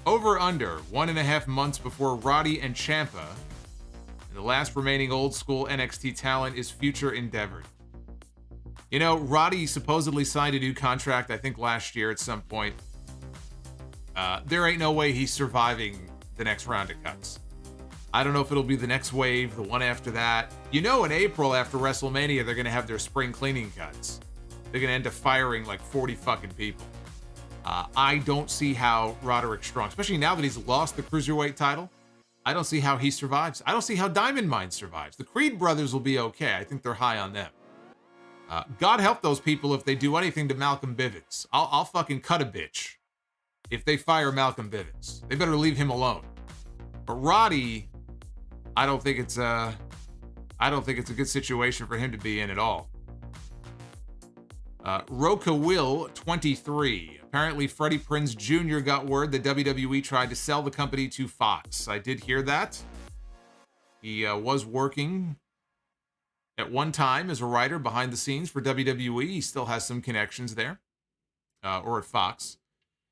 over under 1.5 months before Roddy and Ciampa. And the last remaining old school NXT talent is future endeavored. Roddy supposedly signed a new contract, I think last year at some point. There ain't no way he's surviving the next round of cuts. I don't know if it'll be the next wave, the one after that. In April after WrestleMania, they're going to have their spring cleaning cuts. They're going to end up firing like 40 fucking people. I don't see how Roderick Strong, especially now that he's lost the Cruiserweight title, I don't see how he survives. I don't see how Diamond Mine survives. The Creed brothers will be okay. I think they're high on them. God help those people if they do anything to Malcolm Bivens. I'll fucking cut a bitch if they fire Malcolm Bivens. They better leave him alone. But Roddy, I don't think it's a good situation for him to be in at all. Roka Will 23. Apparently, Freddie Prinze Jr. got word that WWE tried to sell the company to Fox. I did hear that. He was working at one time as a writer behind the scenes for WWE. He still has some connections there, or at Fox,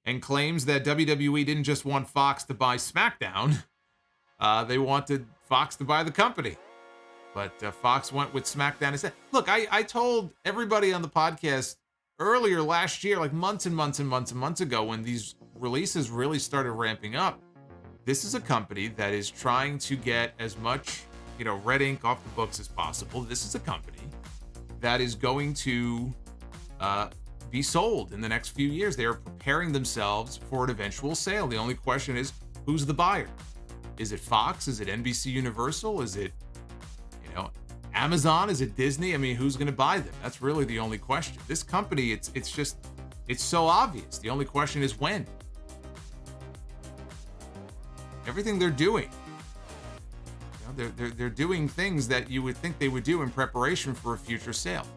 and claims that WWE didn't just want Fox to buy SmackDown. They wanted Fox to buy the company. But Fox went with SmackDown instead. Look, I told everybody on the podcast earlier last year, like months and months and months and months ago, when these releases really started ramping up, this is a company that is trying to get as much red ink off the books as possible. This is a company that is going to be sold in the next few years. They are preparing themselves for an eventual sale. The only question is, who's the buyer? Is it Fox? Is it NBC Universal? Is it, Amazon? Is it Disney? I mean, who's going to buy them? That's really the only question. This company, it's so obvious. The only question is when. Everything they're doing. They're doing things that you would think they would do in preparation for a future sale.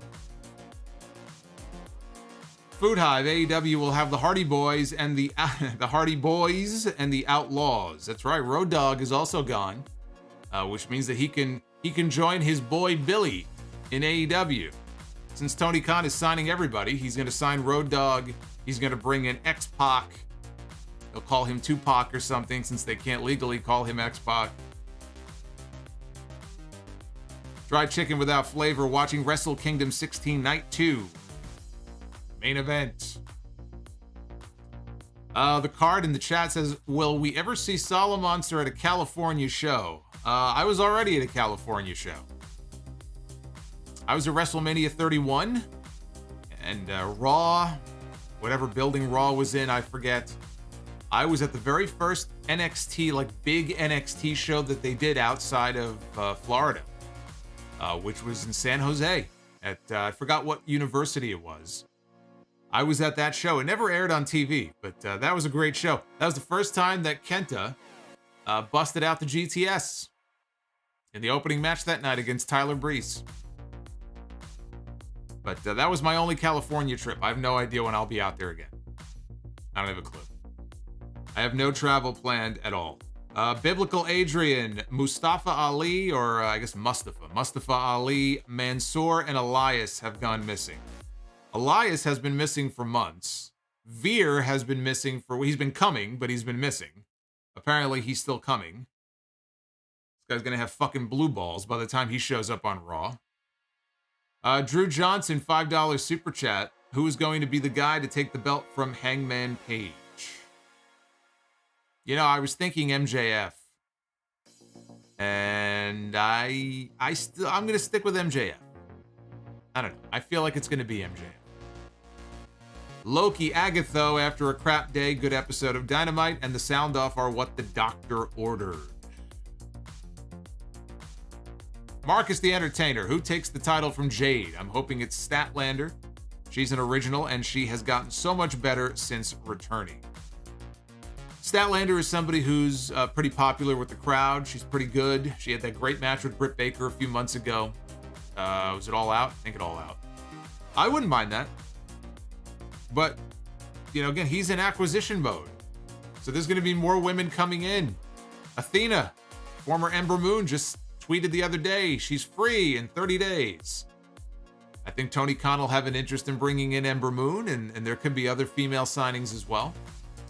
Food Hive, AEW will have the Hardy Boys and the Hardy Boys and the Outlaws. That's right. Road Dogg is also gone, which means that he can join his boy Billy in AEW. Since Tony Khan is signing everybody, he's going to sign Road Dogg. He's going to bring in X-Pac. They'll call him Tupac or something since they can't legally call him X-Pac. Fried chicken without flavor, watching Wrestle Kingdom 16 Night 2. Main event. The card in the chat says, will we ever see Solomonster at a California show? I was already at a California show. I was at WrestleMania 31, and Raw, whatever building Raw was in, I forget. I was at the very first NXT, like big NXT show that they did outside of Florida, which was in San Jose at, I forgot what university it was. I was at that show. It never aired on TV, but that was a great show. That was the first time that Kenta busted out the GTS in the opening match that night against Tyler Breeze. But that was my only California trip. I have no idea when I'll be out there again. I don't have a clue. I have no travel planned at all. Biblical Adrian, Mustafa Ali, or I guess Mustafa Ali, Mansoor, and Elias have gone missing. Elias has been missing for months. Veer has been missing he's been coming, but he's been missing. Apparently, he's still coming. This guy's gonna have fucking blue balls by the time he shows up on Raw. Drew Johnson, $5 super chat. Who is going to be the guy to take the belt from Hangman Page? You know, I was thinking MJF. And I'm gonna stick with MJF. I don't know. I feel like it's gonna be MJF. Loki Agatho, after a crap day, good episode of Dynamite, and the sound off are what the doctor ordered. Marcus the Entertainer, who takes the title from Jade? I'm hoping it's Statlander. She's an original, and she has gotten so much better since returning. Statlander is somebody who's pretty popular with the crowd. She's pretty good. She had that great match with Brit Baker a few months ago. Was it All Out? I think it All Out. I wouldn't mind that. But, you know, again, he's in acquisition mode. So there's going to be more women coming in. Athena, former Ember Moon, just tweeted the other day, she's free in 30 days. I think Tony Khan will have an interest in bringing in Ember Moon, and there could be other female signings as well.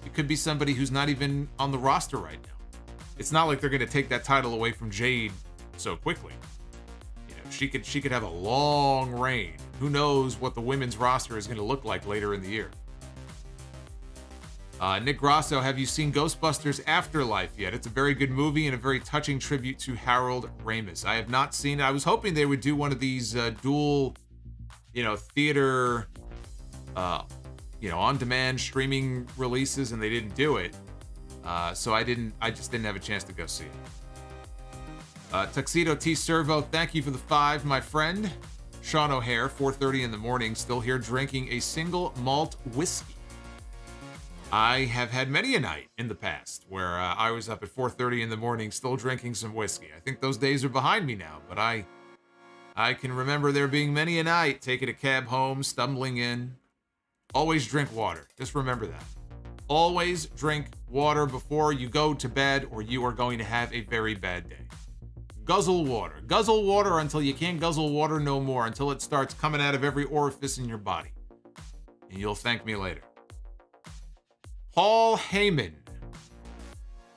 It could be somebody who's not even on the roster right now. It's not like they're going to take that title away from Jade so quickly. You know, she could have a long reign. Who knows what the women's roster is going to look like later in the year. Nick Grasso, have you seen Ghostbusters Afterlife yet? It's a very good movie and a very touching tribute to Harold Ramis. I have not seen it. I was hoping they would do one of these dual, theater, on-demand streaming releases, and they didn't do it. So I just didn't have a chance to go see it. Tuxedo T. Servo, thank you for the 5, my friend. Sean O'Hare, 4:30 in the morning, still here drinking a single malt whiskey. I have had many a night in the past where I was up at 4:30 in the morning still drinking some whiskey. I think those days are behind me now, but I can remember there being many a night taking a cab home, stumbling in. Always drink water. Just remember that. Always drink water before you go to bed, or you are going to have a very bad day. Guzzle water. Guzzle water until you can't guzzle water no more, until it starts coming out of every orifice in your body. And you'll thank me later. Paul Heyman.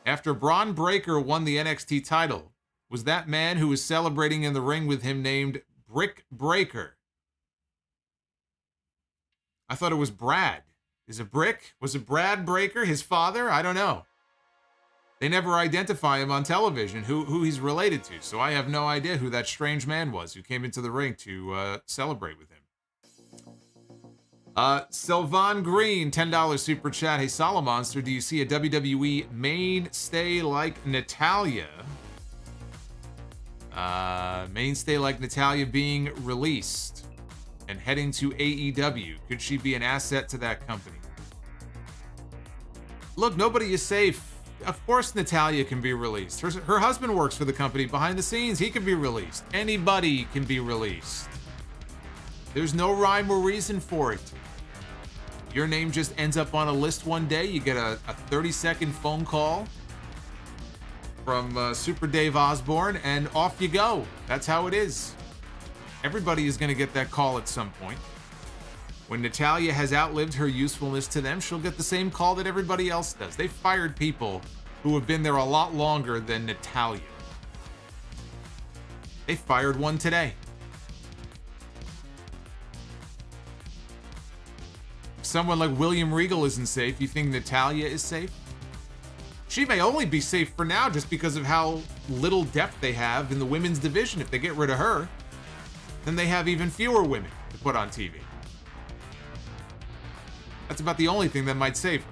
After Bron Breakker won the NXT title, was that man who was celebrating in the ring with him named Brick Breaker? I thought it was Brad. Is it Brick? Was it Brad Breaker, his father? I don't know. They never identify him on television, who he's related to, so I have no idea who that strange man was who came into the ring to celebrate with him. Sylvan Green, $10 super chat. Hey, Solomonster, do you see a WWE mainstay like Natalya? Mainstay like Natalya being released and heading to AEW. Could she be an asset to that company? Look, nobody is safe. Of course Natalya can be released. Her husband works for the company behind the scenes. He can be released. Anybody can be released. There's no rhyme or reason for it. Your name just ends up on a list one day. You get a 30-second phone call from Super Dave Osborne, and off you go. That's how it is. Everybody is going to get that call at some point. When Natalya has outlived her usefulness to them, she'll get the same call that everybody else does. They fired people who have been there a lot longer than Natalya. They fired one today. If someone like William Regal isn't safe, you think Natalya is safe? She may only be safe for now just because of how little depth they have in the women's division. If they get rid of her, then they have even fewer women to put on TV. That's about the only thing that might save her.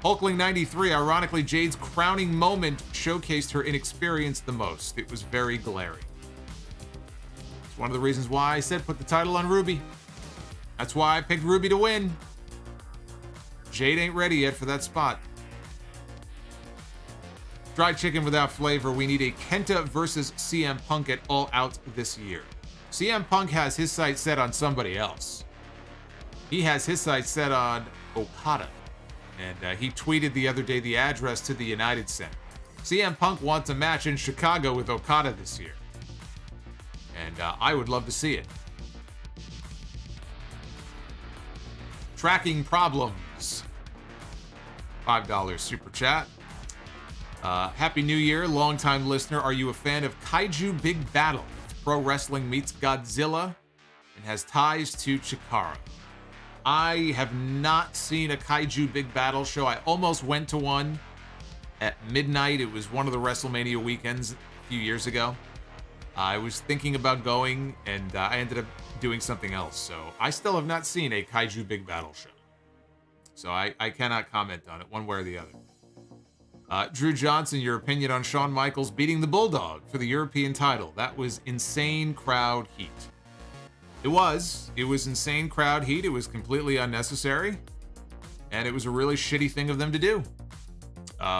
Hulkling 93, ironically, Jade's crowning moment showcased her inexperience the most. It was very glaring. It's one of the reasons why I said put the title on Ruby. That's why I picked Ruby to win. Jade ain't ready yet for that spot. Fried chicken without flavor. We need a Kenta versus CM Punk at All Out this year. CM Punk has his sights set on somebody else. He has his sights set on Okada. And he tweeted the other day the address to the United Center. CM Punk wants a match in Chicago with Okada this year. And I would love to see it. Tracking problems. $5 super chat. Happy New Year, longtime listener. Are you a fan of Kaiju Big Battle? Pro wrestling meets Godzilla and has ties to Chikara. I have not seen a Kaiju Big Battle show. I almost went to one at midnight. It was one of the WrestleMania weekends a few years ago. I was thinking about going, and I ended up doing something else. So I still have not seen a Kaiju Big Battle show. So I cannot comment on it one way or the other. Drew Johnson, your opinion on Shawn Michaels beating the Bulldog for the European title. That was insane crowd heat. It was insane crowd heat. It was completely unnecessary. And it was a really shitty thing of them to do.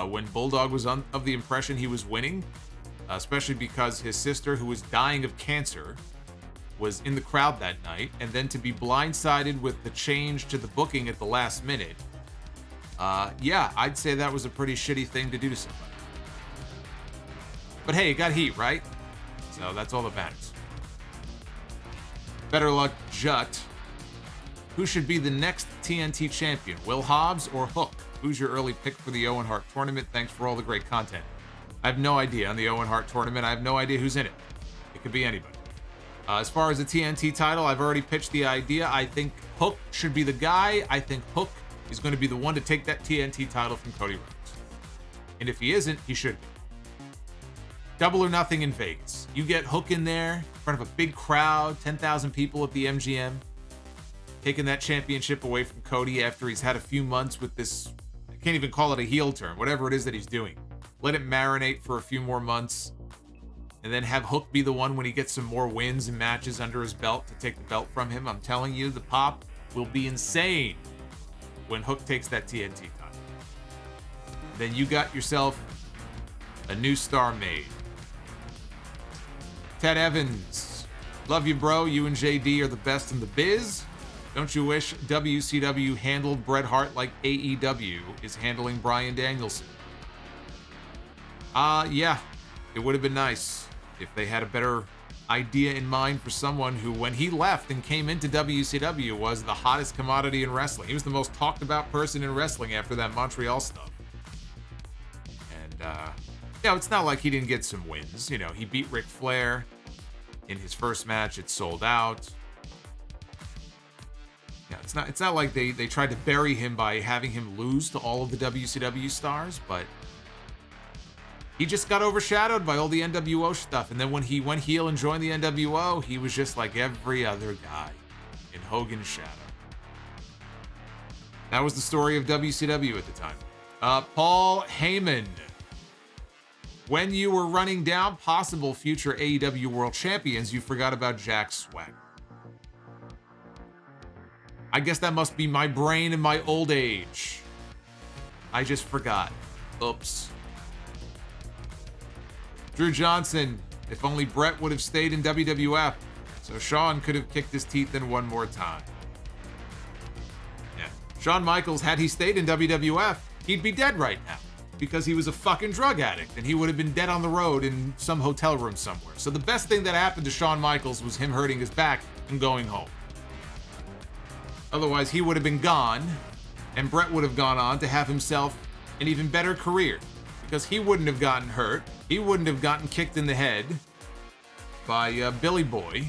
When Bulldog was of the impression he was winning, especially because his sister, who was dying of cancer, was in the crowd that night, and then to be blindsided with the change to the booking at the last minute. Yeah, I'd say that was a pretty shitty thing to do to somebody. But hey, it got heat, right? So that's all that matters. Better luck, Jut. Who should be the next TNT champion? Will Hobbs or Hook? Who's your early pick for the Owen Hart tournament? Thanks for all the great content. I have no idea on the Owen Hart tournament. I have no idea who's in it. It could be anybody. As far as the TNT title, I've already pitched the idea. I think Hook should be the guy. I think Hook is going to be the one to take that TNT title from Cody Rhodes. And if he isn't, he should be. Double or nothing in Vegas. You get Hook in there in front of a big crowd, 10,000 people at the MGM, taking that championship away from Cody after he's had a few months with this, I can't even call it a heel turn, whatever it is that he's doing. Let it marinate for a few more months, and then have Hook be the one when he gets some more wins and matches under his belt to take the belt from him. I'm telling you, the pop will be insane when Hook takes that TNT title. Then you got yourself a new star made. Ted Evans, love you, bro. You and JD are the best in the biz. Don't you wish WCW handled Bret Hart like AEW is handling Bryan Danielson? Yeah, it would have been nice if they had a better idea in mind for someone who, when he left and came into WCW, was the hottest commodity in wrestling. He was the most talked about person in wrestling after that Montreal stuff. And, it's not like he didn't get some wins. You know, he beat Ric Flair in his first match. It sold out. Yeah, it's not like they tried to bury him by having him lose to all of the WCW stars, but he just got overshadowed by all the NWO stuff. And then when he went heel and joined the NWO, he was just like every other guy in Hogan's shadow. That was the story of WCW at the time. Paul Heyman. When you were running down possible future AEW World Champions, you forgot about Jack Swagger. I guess that must be my brain in my old age. I just forgot. Oops. Drew Johnson, if only Bret would have stayed in WWF, so Shawn could have kicked his teeth in one more time. Shawn Michaels, had he stayed in WWF, he'd be dead right now because he was a fucking drug addict and he would have been dead on the road in some hotel room somewhere. So the best thing that happened to Shawn Michaels was him hurting his back and going home. Otherwise, he would have been gone and Bret would have gone on to have himself an even better career because he wouldn't have gotten hurt. He wouldn't have gotten kicked in the head by Billy Boy.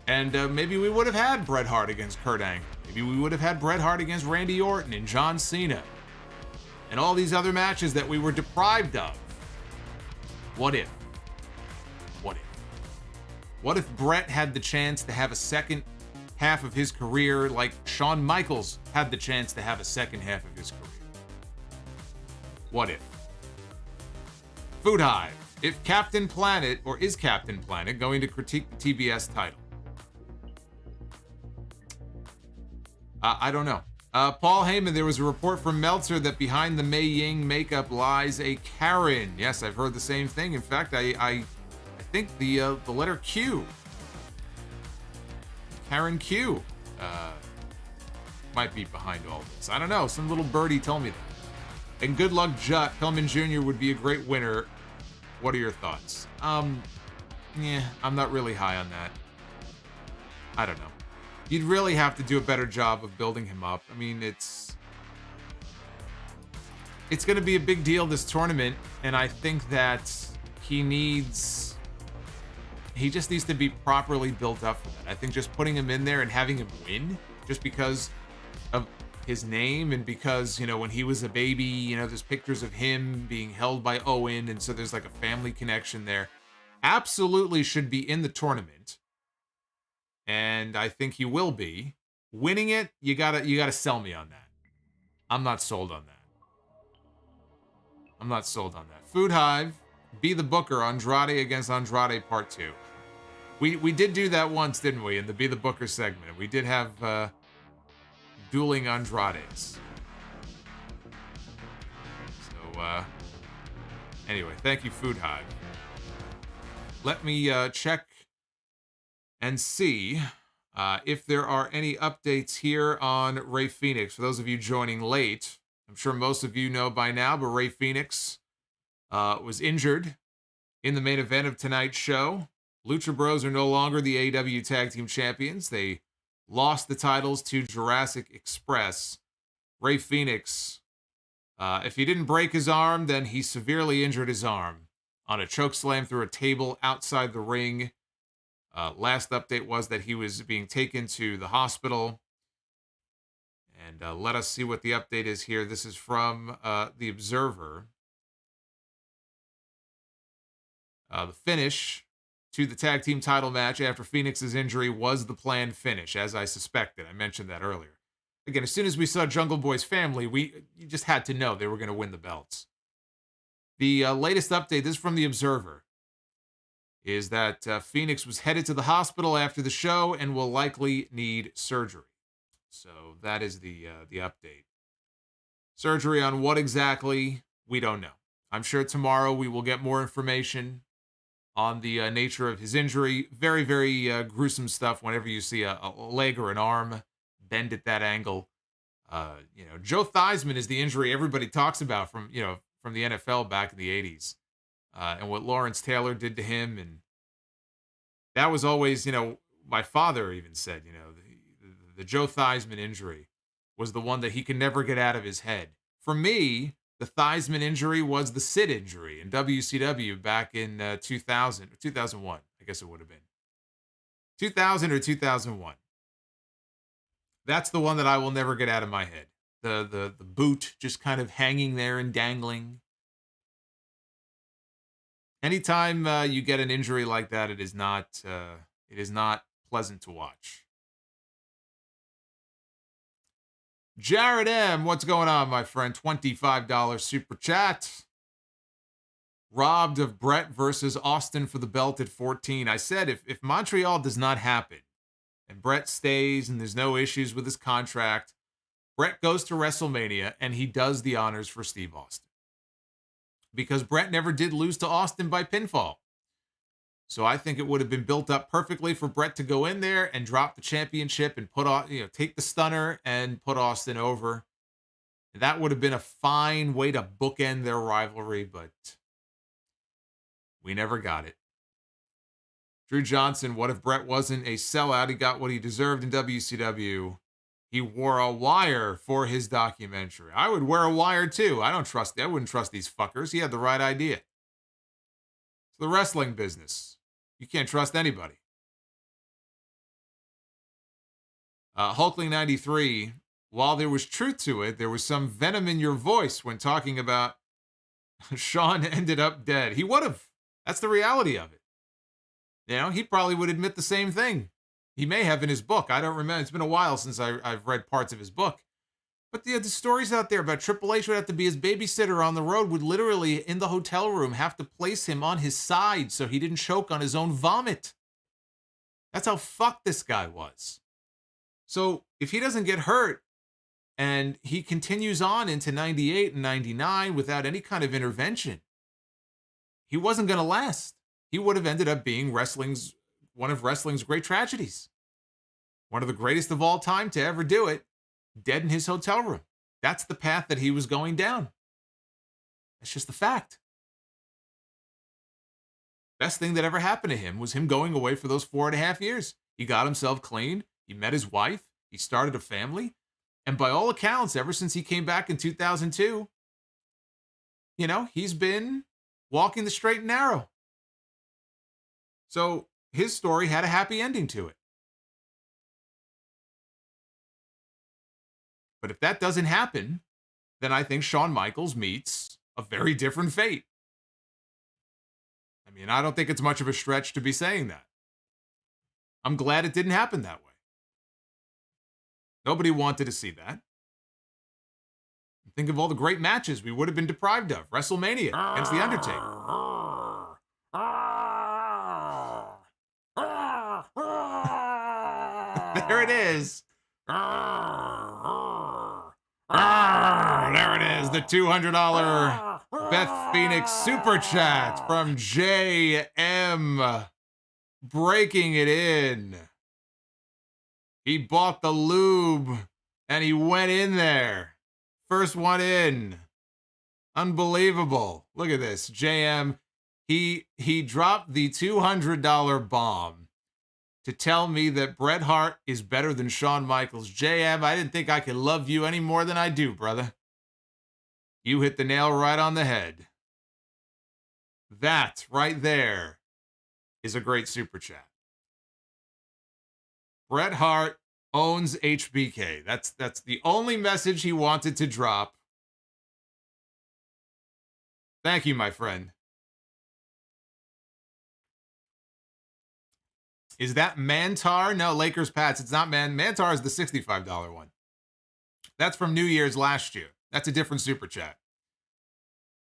And maybe we would have had Bret Hart against Kurt Angle. Maybe we would have had Bret Hart against Randy Orton and John Cena. And all these other matches that we were deprived of. What if? What if? What if Bret had the chance to have a second half of his career like Shawn Michaels had the chance to have a second half of his career? What if? Food Hive. If Captain Planet, or is Captain Planet, going to critique the TBS title? I don't know. Paul Heyman, there was a report from Meltzer that behind the Mei Ying makeup lies a Karen. Yes, I've heard the same thing. In fact, I think the letter Q, Karen Q, might be behind all this. I don't know. Some little birdie told me that. And good luck, Jutt. Pillman Jr. would be a great winner. What are your thoughts? Yeah, I'm not really high on that. I don't know. You'd really have to do a better job of building him up. I mean, it's going to be a big deal, this tournament, and I think that he just needs to be properly built up for that. I think just putting him in there and having him win just because of his name and because, when he was a baby, there's pictures of him being held by Owen, and so there's like a family connection there. Absolutely should be in the tournament. And I think he will be. Winning it, you gotta sell me on that. I'm not sold on that. Food Hive, be the Booker, Andrade against Andrade Part 2. We did do that once, didn't we? In the Be the Booker segment. We did have dueling Andrades. So, anyway, thank you, Food Hive. Let me check and see if there are any updates here on Rey FENIX. For those of you joining late, I'm sure most of you know by now, but Rey FENIX was injured in the main event of tonight's show. Lucha Bros are no longer the AEW Tag Team Champions. They lost the titles to Jurassic Express. Rey FENIX, if he didn't break his arm, then he severely injured his arm on a chokeslam through a table outside the ring. Last update was that he was being taken to the hospital. And let us see what the update is here. This is from The Observer. The finish to the tag team title match after FENIX's injury was the planned finish, as I suspected. I mentioned that earlier. Again, as soon as we saw Jungle Boy's family, you just had to know they were going to win the belts. The latest update, this is from The Observer, is that FENIX was headed to the hospital after the show and will likely need surgery. So that is the update. Surgery on what exactly? We don't know. I'm sure tomorrow we will get more information on the nature of his injury. Very, very gruesome stuff whenever you see a leg or an arm bend at that angle. Joe Theismann is the injury everybody talks about from the NFL back in the 80s. And what Lawrence Taylor did to him. And that was always, my father even said, the Joe Theismann injury was the one that he could never get out of his head. For me, the Theismann injury was the Sid injury in WCW back in 2000, or 2001, I guess it would have been. 2000 or 2001. That's the one that I will never get out of my head. The boot just kind of hanging there and dangling. Anytime you get an injury like that, it is not pleasant to watch. Jared M, what's going on, my friend? $25 super chat. Robbed of Bret versus Austin for the belt at 14. I said if Montreal does not happen and Bret stays and there's no issues with his contract, Bret goes to WrestleMania and he does the honors for Steve Austin. Because Bret never did lose to Austin by pinfall. So I think it would have been built up perfectly for Bret to go in there and drop the championship and take the stunner and put Austin over. That would have been a fine way to bookend their rivalry, but we never got it. Drew Johnson, what if Bret wasn't a sellout? He got what he deserved in WCW. He wore a wire for his documentary. I would wear a wire too. I wouldn't trust these fuckers. He had the right idea. It's the wrestling business. You can't trust anybody. Hulkling93, while there was truth to it, there was some venom in your voice when talking about Shawn ended up dead. He would have. That's the reality of it. He probably would admit the same thing. He may have in his book. I don't remember. It's been a while since I've read parts of his book. But the stories out there about Triple H would have to be his babysitter on the road, would literally, in the hotel room, have to place him on his side so he didn't choke on his own vomit. That's how fucked this guy was. So if he doesn't get hurt and he continues on into 98 and 99 without any kind of intervention, he wasn't going to last. He would have ended up being one of wrestling's great tragedies. One of the greatest of all time to ever do it. Dead in his hotel room. That's the path that he was going down. That's just the fact. Best thing that ever happened to him was him going away for those 4.5 years. He got himself clean. He met his wife. He started a family. And by all accounts, ever since he came back in 2002, he's been walking the straight and narrow. So his story had a happy ending to it. But if that doesn't happen, then I think Shawn Michaels meets a very different fate. I mean, I don't think it's much of a stretch to be saying that. I'm glad it didn't happen that way. Nobody wanted to see that. Think of all the great matches we would have been deprived of. WrestleMania against The Undertaker. There it is. There it is, the $200 Beth FENIX Super Chat from JM. Breaking it in. He bought the lube and he went in there. First one in. Unbelievable. Look at this. JM, he dropped the $200 bomb to tell me that Bret Hart is better than Shawn Michaels. JM, I didn't think I could love you any more than I do, brother. You hit the nail right on the head. That right there is a great super chat. Bret Hart owns HBK. That's the only message he wanted to drop. Thank you, my friend. Is that Mantar? No, Lakers Pats. It's not Mantar is the $65 one. That's from New Year's last year. That's a different super chat.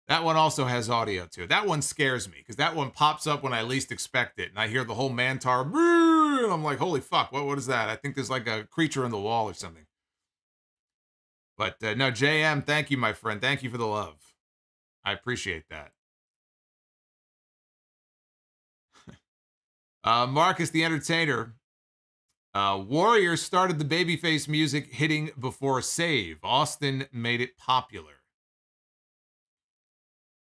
That one also has audio to it. That one scares me because that one pops up when I least expect it. And I hear the whole Mantar. And I'm like, holy fuck, what is that? I think there's like a creature in the wall or something. But no, JM, thank you, my friend. Thank you for the love. I appreciate that. Marcus the Entertainer. Warrior started the babyface music hitting before save. Austin made it popular.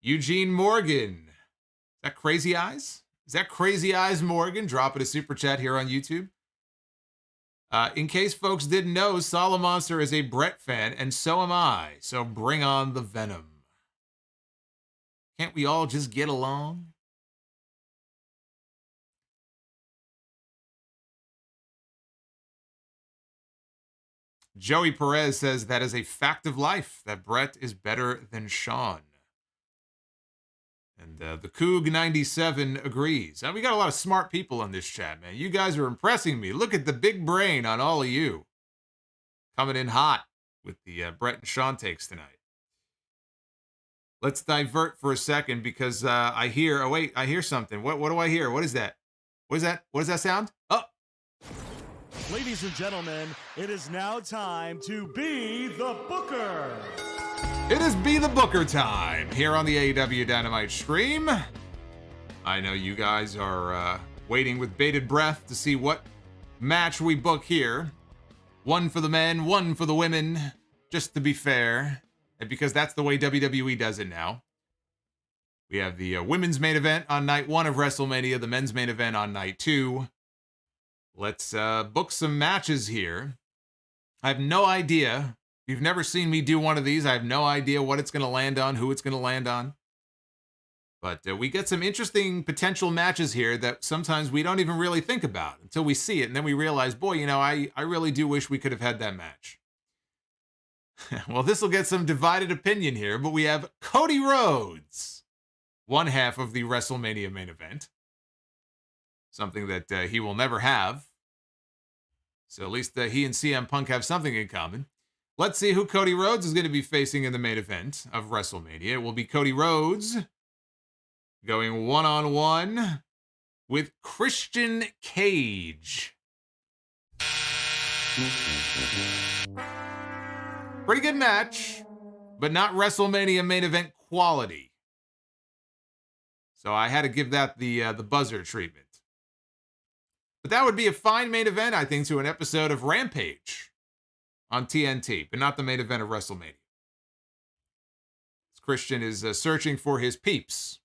Eugene Morgan. Is that Crazy Eyes? Is that Crazy Eyes Morgan? Dropping a super chat here on YouTube. In case folks didn't know, Solomonster is a Bret fan, and so am I. So bring on the venom. Can't we all just get along? Joey Perez says that is a fact of life, that Bret is better than Shawn. And the Coog97 agrees. We got a lot of smart people in this chat, man. You guys are impressing me. Look at the big brain on all of you. Coming in hot with the Bret and Shawn takes tonight. Let's divert for a second because I hear something. What do I hear? What is that? What is that? What does that sound? Oh. Ladies and gentlemen, it is now time to be the Booker. It is Be the Booker time here on the AEW Dynamite stream. I know you guys are waiting with bated breath to see what match we book here. One for the men, one for the women, just to be fair, and because that's the way WWE does it now. We have the women's main event on night 1 of WrestleMania, the men's main event on night 2. Let's book some matches here. I have no idea. If you've never seen me do one of these, I have no idea what it's going to land on, who it's going to land on. But we get some interesting potential matches here that sometimes we don't even really think about until we see it. And then we realize, boy, you know, I really do wish we could have had that match. Well, this will get some divided opinion here, but we have Cody Rhodes, one half of the WrestleMania main event. Something that he will never have. So at least he and CM Punk have something in common. Let's see who Cody Rhodes is going to be facing in the main event of WrestleMania. It will be Cody Rhodes going one-on-one with Christian Cage. Pretty good match, but not WrestleMania main event quality. So I had to give that the buzzer treatment. But that would be a fine main event, I think, to an episode of Rampage on TNT, but not the main event of WrestleMania. Christian is searching for his peeps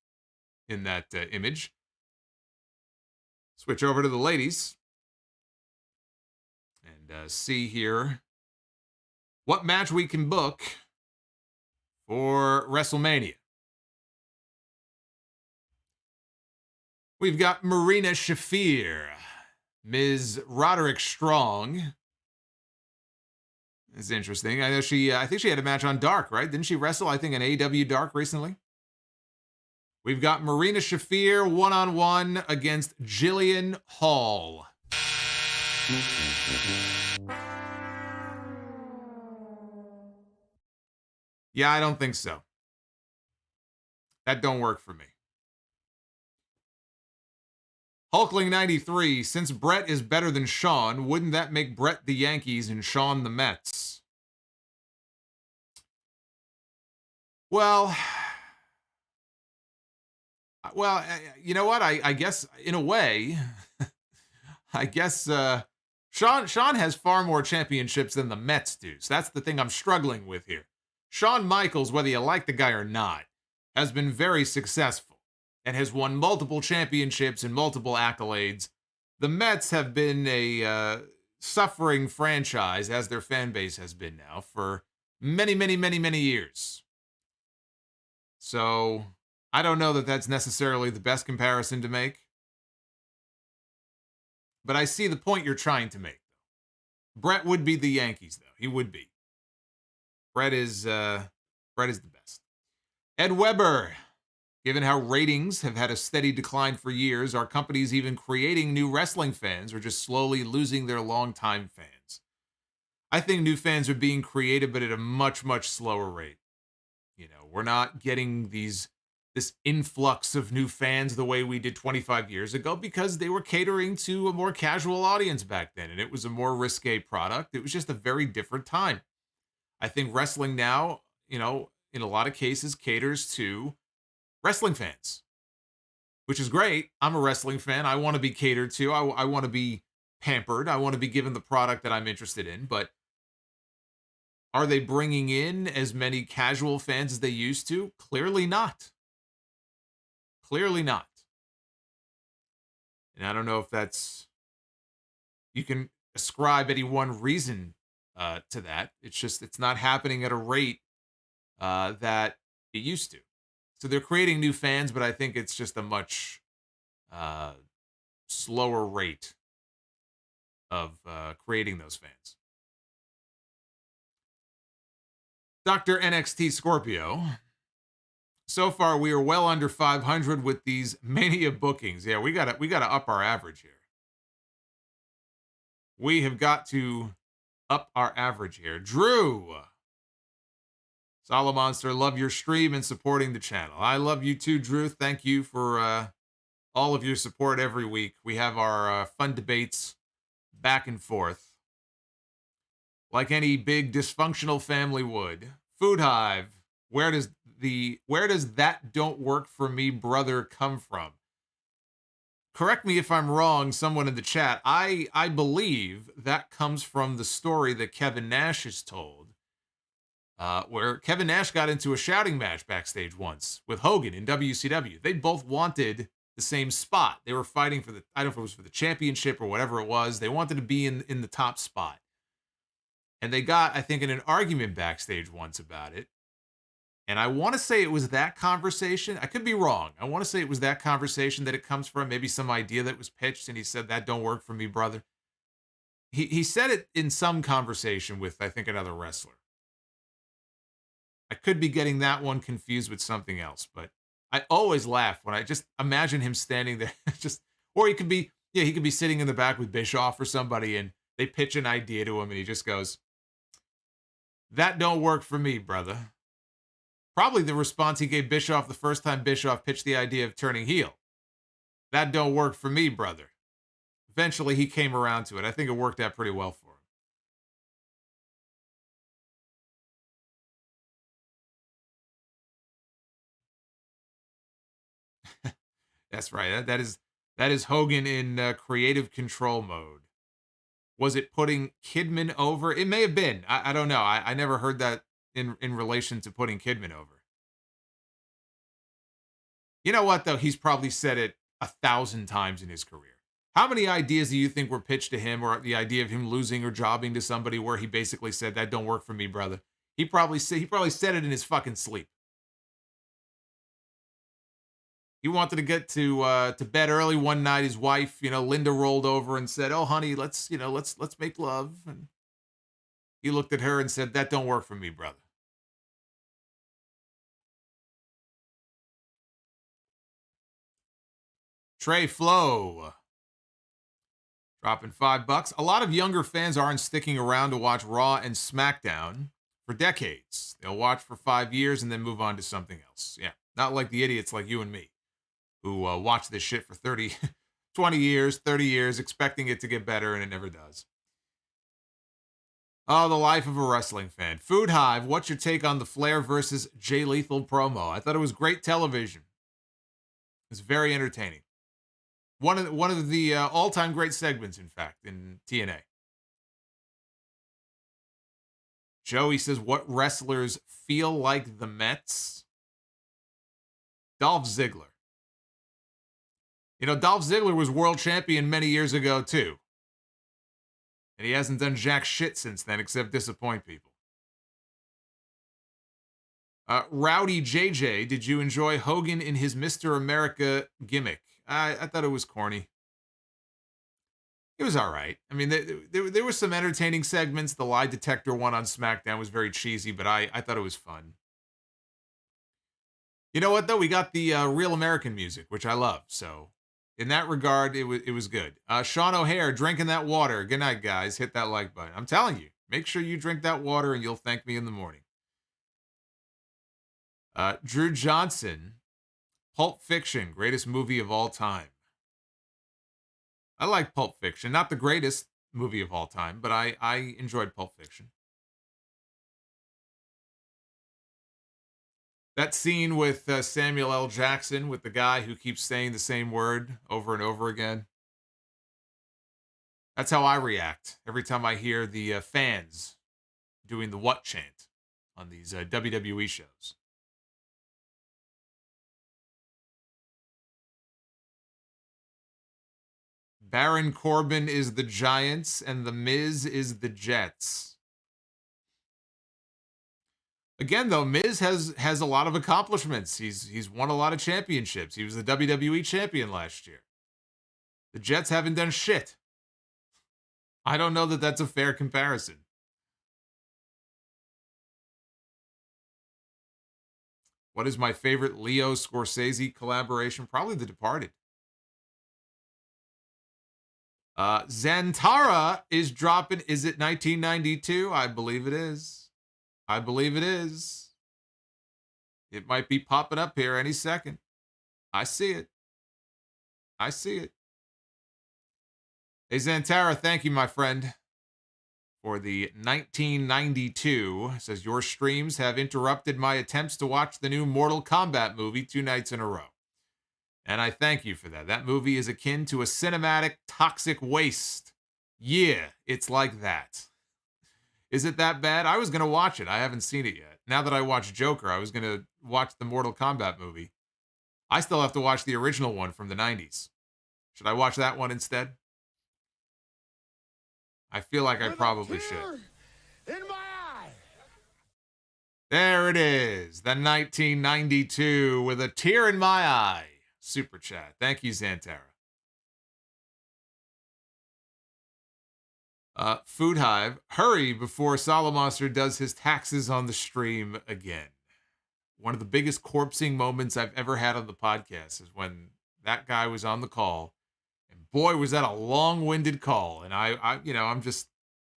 in that image. Switch over to the ladies and see here what match we can book for WrestleMania. We've got Marina Shafir, Ms. Roderick Strong. It's interesting. I know I think she had a match on Dark, right? Didn't she wrestle, I think, in AEW Dark recently? We've got Marina Shafir one-on-one against Jillian Hall. Yeah, I don't think so. That don't work for me. Hulkling 93, since Brett is better than Shawn, wouldn't that make Brett the Yankees and Shawn the Mets? Well, you know what? I guess in a way, I guess Shawn has far more championships than the Mets do. So that's the thing I'm struggling with here. Shawn Michaels, whether you like the guy or not, has been very successful and has won multiple championships and multiple accolades. The Mets have been a suffering franchise, as their fan base has been now, for many, many, many, many years. So I don't know that that's necessarily the best comparison to make. But I see the point you're trying to make. Brett would be the Yankees, though. He would be. Brett is the best. Ed Weber. Given how ratings have had a steady decline for years, are companies even creating new wrestling fans or just slowly losing their longtime fans? I think new fans are being created, but at a much, much slower rate. You know, we're not getting this influx of new fans the way we did 25 years ago because they were catering to a more casual audience back then, and it was a more risque product. It was just a very different time. I think wrestling now, you know, in a lot of cases caters to wrestling fans, which is great. I'm a wrestling fan. I want to be catered to. I want to be pampered. I want to be given the product that I'm interested in. But are they bringing in as many casual fans as they used to? Clearly not. Clearly not. And I don't know if you can ascribe any one reason to that. It's not happening at a rate that it used to. So they're creating new fans, but I think it's just a much slower rate of creating those fans. Dr. NXT Scorpio. So far, we are well under 500 with these Mania bookings. Yeah, we gotta up our average here. We have got to up our average here. Drew. Solomonster, love your stream and supporting the channel. I love you too, Drew. Thank you for all of your support every week. We have our fun debates back and forth, like any big dysfunctional family would. Food Hive, where does that don't work for me brother come from? correct me if I'm wrong, someone in the chat. I believe that comes from the story that Kevin Nash has told, where Kevin Nash got into a shouting match backstage once with Hogan in WCW. They both wanted the same spot. They were fighting for I don't know if it was for the championship or whatever it was. They wanted to be in the top spot. And they got, I think, in an argument backstage once about it. And I want to say it was that conversation. I could be wrong. I want to say it was that conversation that it comes from. Maybe some idea that was pitched and he said, that don't work for me, brother. He said it in some conversation with, I think, another wrestler. I could be getting that one confused with something else, but I always laugh when I just imagine him standing there. Or he could be sitting in the back with Bischoff or somebody and they pitch an idea to him and he just goes, that don't work for me, brother. Probably the response he gave Bischoff the first time Bischoff pitched the idea of turning heel. That don't work for me, brother. Eventually, he came around to it. I think it worked out pretty well for him. That's right. That is Hogan in creative control mode. Was it putting Kidman over? It may have been. I don't know. I never heard that in relation to putting Kidman over. You know what, though? He's probably said it 1,000 times in his career. How many ideas do you think were pitched to him, or the idea of him losing or jobbing to somebody where he basically said, that don't work for me, brother? He probably said it in his fucking sleep. He wanted to get to bed early one night. His wife, Linda, rolled over and said, "Oh, honey, let's make love." And he looked at her and said, "That don't work for me, brother." Trey Flo dropping $5. A lot of younger fans aren't sticking around to watch Raw and SmackDown for decades. They'll watch for 5 years and then move on to something else. Yeah, not like the idiots like you and me who watch this shit for 30, 20 years, 30 years, expecting it to get better, and it never does. Oh, the life of a wrestling fan. Food Hive, what's your take on the Flair versus Jay Lethal promo? I thought it was great television. It was very entertaining. One of the all-time great segments, in fact, in TNA. Joey says, what wrestlers feel like the Mets? Dolph Ziggler. Dolph Ziggler was world champion many years ago, too. And he hasn't done jack shit since then, except disappoint people. Rowdy JJ, did you enjoy Hogan in his Mr. America gimmick? I thought it was corny. It was all right. I mean, there were some entertaining segments. The lie detector one on SmackDown was very cheesy, but I thought it was fun. You know what, though? We got the real American music, which I love. So in that regard, it was good. Sean O'Hare, drinking that water. Good night, guys. Hit that like button. I'm telling you, make sure you drink that water and you'll thank me in the morning. Drew Johnson, Pulp Fiction, greatest movie of all time. I like Pulp Fiction. Not the greatest movie of all time, but I enjoyed Pulp Fiction. That scene with Samuel L. Jackson with the guy who keeps saying the same word over and over again. That's how I react every time I hear the fans doing the what chant on these WWE shows. Baron Corbin is the Giants and The Miz is the Jets. Again, though, Miz has a lot of accomplishments. He's won a lot of championships. He was the WWE champion last year. The Jets haven't done shit. I don't know that that's a fair comparison. What is my favorite Leo Scorsese collaboration? Probably The Departed. Zantara is dropping. Is it 1992? I believe it is. I believe it is. It might be popping up here any second. I see it. I see it. Hey, Zantara, thank you, my friend, for the 1992. It says, your streams have interrupted my attempts to watch the new Mortal Kombat movie 2 nights in a row. And I thank you for that. That movie is akin to a cinematic toxic waste. Yeah, it's like that. Is it that bad? I was going to watch it. I haven't seen it yet. Now that I watched Joker, I was going to watch the Mortal Kombat movie. I still have to watch the original one from the 90s. Should I watch that one instead? I feel like I probably should. In my eye. There it is. The 1992 with a tear in my eye. Super chat. Thank you, Xantara. Food Hive, hurry before Solomonster does his taxes on the stream again. One of the biggest corpsing moments I've ever had on the podcast is when that guy was on the call, and boy, was that a long-winded call. And I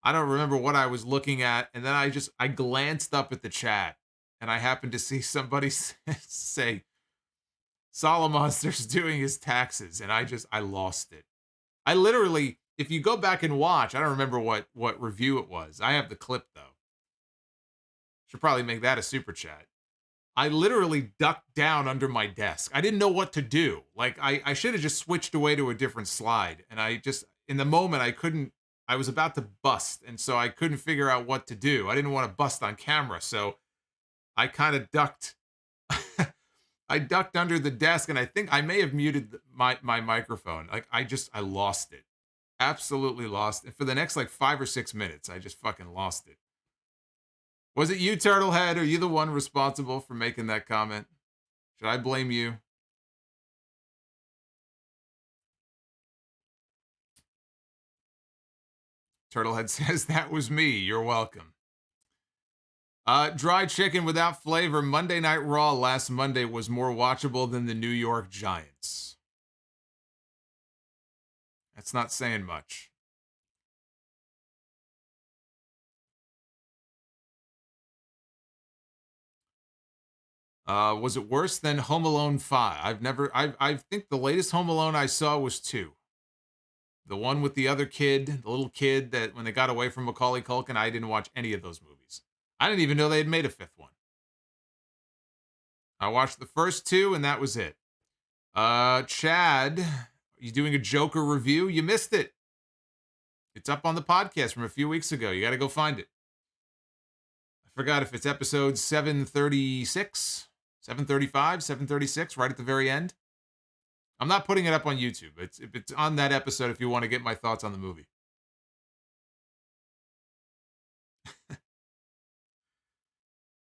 don't remember what I was looking at, and then I glanced up at the chat, and I happened to see somebody say Solomonster's doing his taxes, and I lost it. I literally, if you go back and watch, I don't remember what review it was. I have the clip though. Should probably make that a super chat. I literally ducked down under my desk. I didn't know what to do. Like I should have just switched away to a different slide. And in the moment I was about to bust. And so I couldn't figure out what to do. I didn't want to bust on camera. So I kind of ducked. I ducked under the desk, and I think I may have muted my microphone. Like I lost it. Absolutely lost it. For the next 5 or 6 minutes, I just fucking lost it. Was it you, Turtlehead? Are you the one responsible for making that comment? Should I blame you? Turtlehead says, that was me. You're welcome. Dry chicken without flavor. Monday Night Raw last Monday was more watchable than the New York Giants. That's not saying much. Was it worse than Home Alone 5? I think the latest Home Alone I saw was 2. The one with the other kid, the little kid that when they got away from Macaulay Culkin, I didn't watch any of those movies. I didn't even know they had made a 5th one. I watched the first 2 and that was it. Chad, you doing a Joker review? You missed it. It's up on the podcast from a few weeks ago. You got to go find it. I forgot if it's episode 736, 735, 736, right at the very end. I'm not putting it up on YouTube. It's on that episode if you want to get my thoughts on the movie.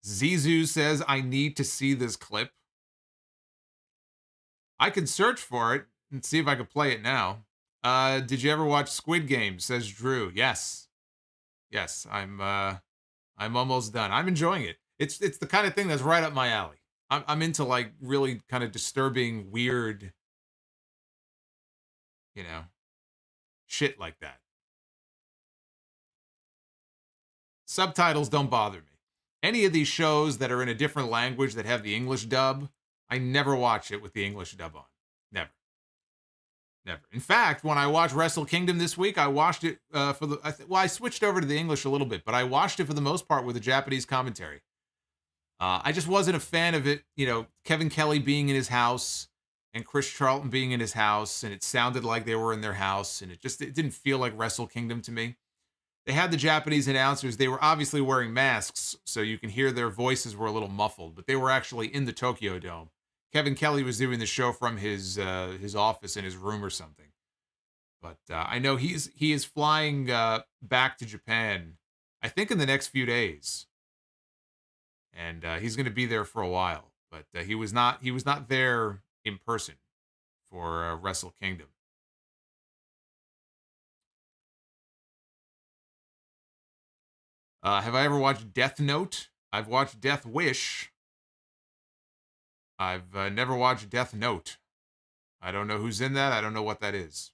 Zizu says, I need to see this clip. I can search for it and see if I can play it now. Did you ever watch Squid Game? Says Drew. Yes. Yes, I'm almost done. I'm enjoying it. It's the kind of thing that's right up my alley. I'm into really kind of disturbing, weird, shit like that. Subtitles don't bother me. Any of these shows that are in a different language that have the English dub, I never watch it with the English dub on. Never. Never. In fact, when I watched Wrestle Kingdom this week, I watched it I switched over to the English a little bit, but I watched it for the most part with a Japanese commentary. I just wasn't a fan of it, Kevin Kelly being in his house and Chris Charlton being in his house, and it sounded like they were in their house, and it didn't feel like Wrestle Kingdom to me. They had the Japanese announcers. They were obviously wearing masks, so you can hear their voices were a little muffled, but they were actually in the Tokyo Dome. Kevin Kelly was doing the show from his office in his room or something. But I know he is flying back to Japan, I think in the next few days. And he's going to be there for a while. But he was not there in person for Wrestle Kingdom. Have I ever watched Death Note? I've watched Death Wish. I've never watched Death Note. I don't know who's in that. I don't know what that is.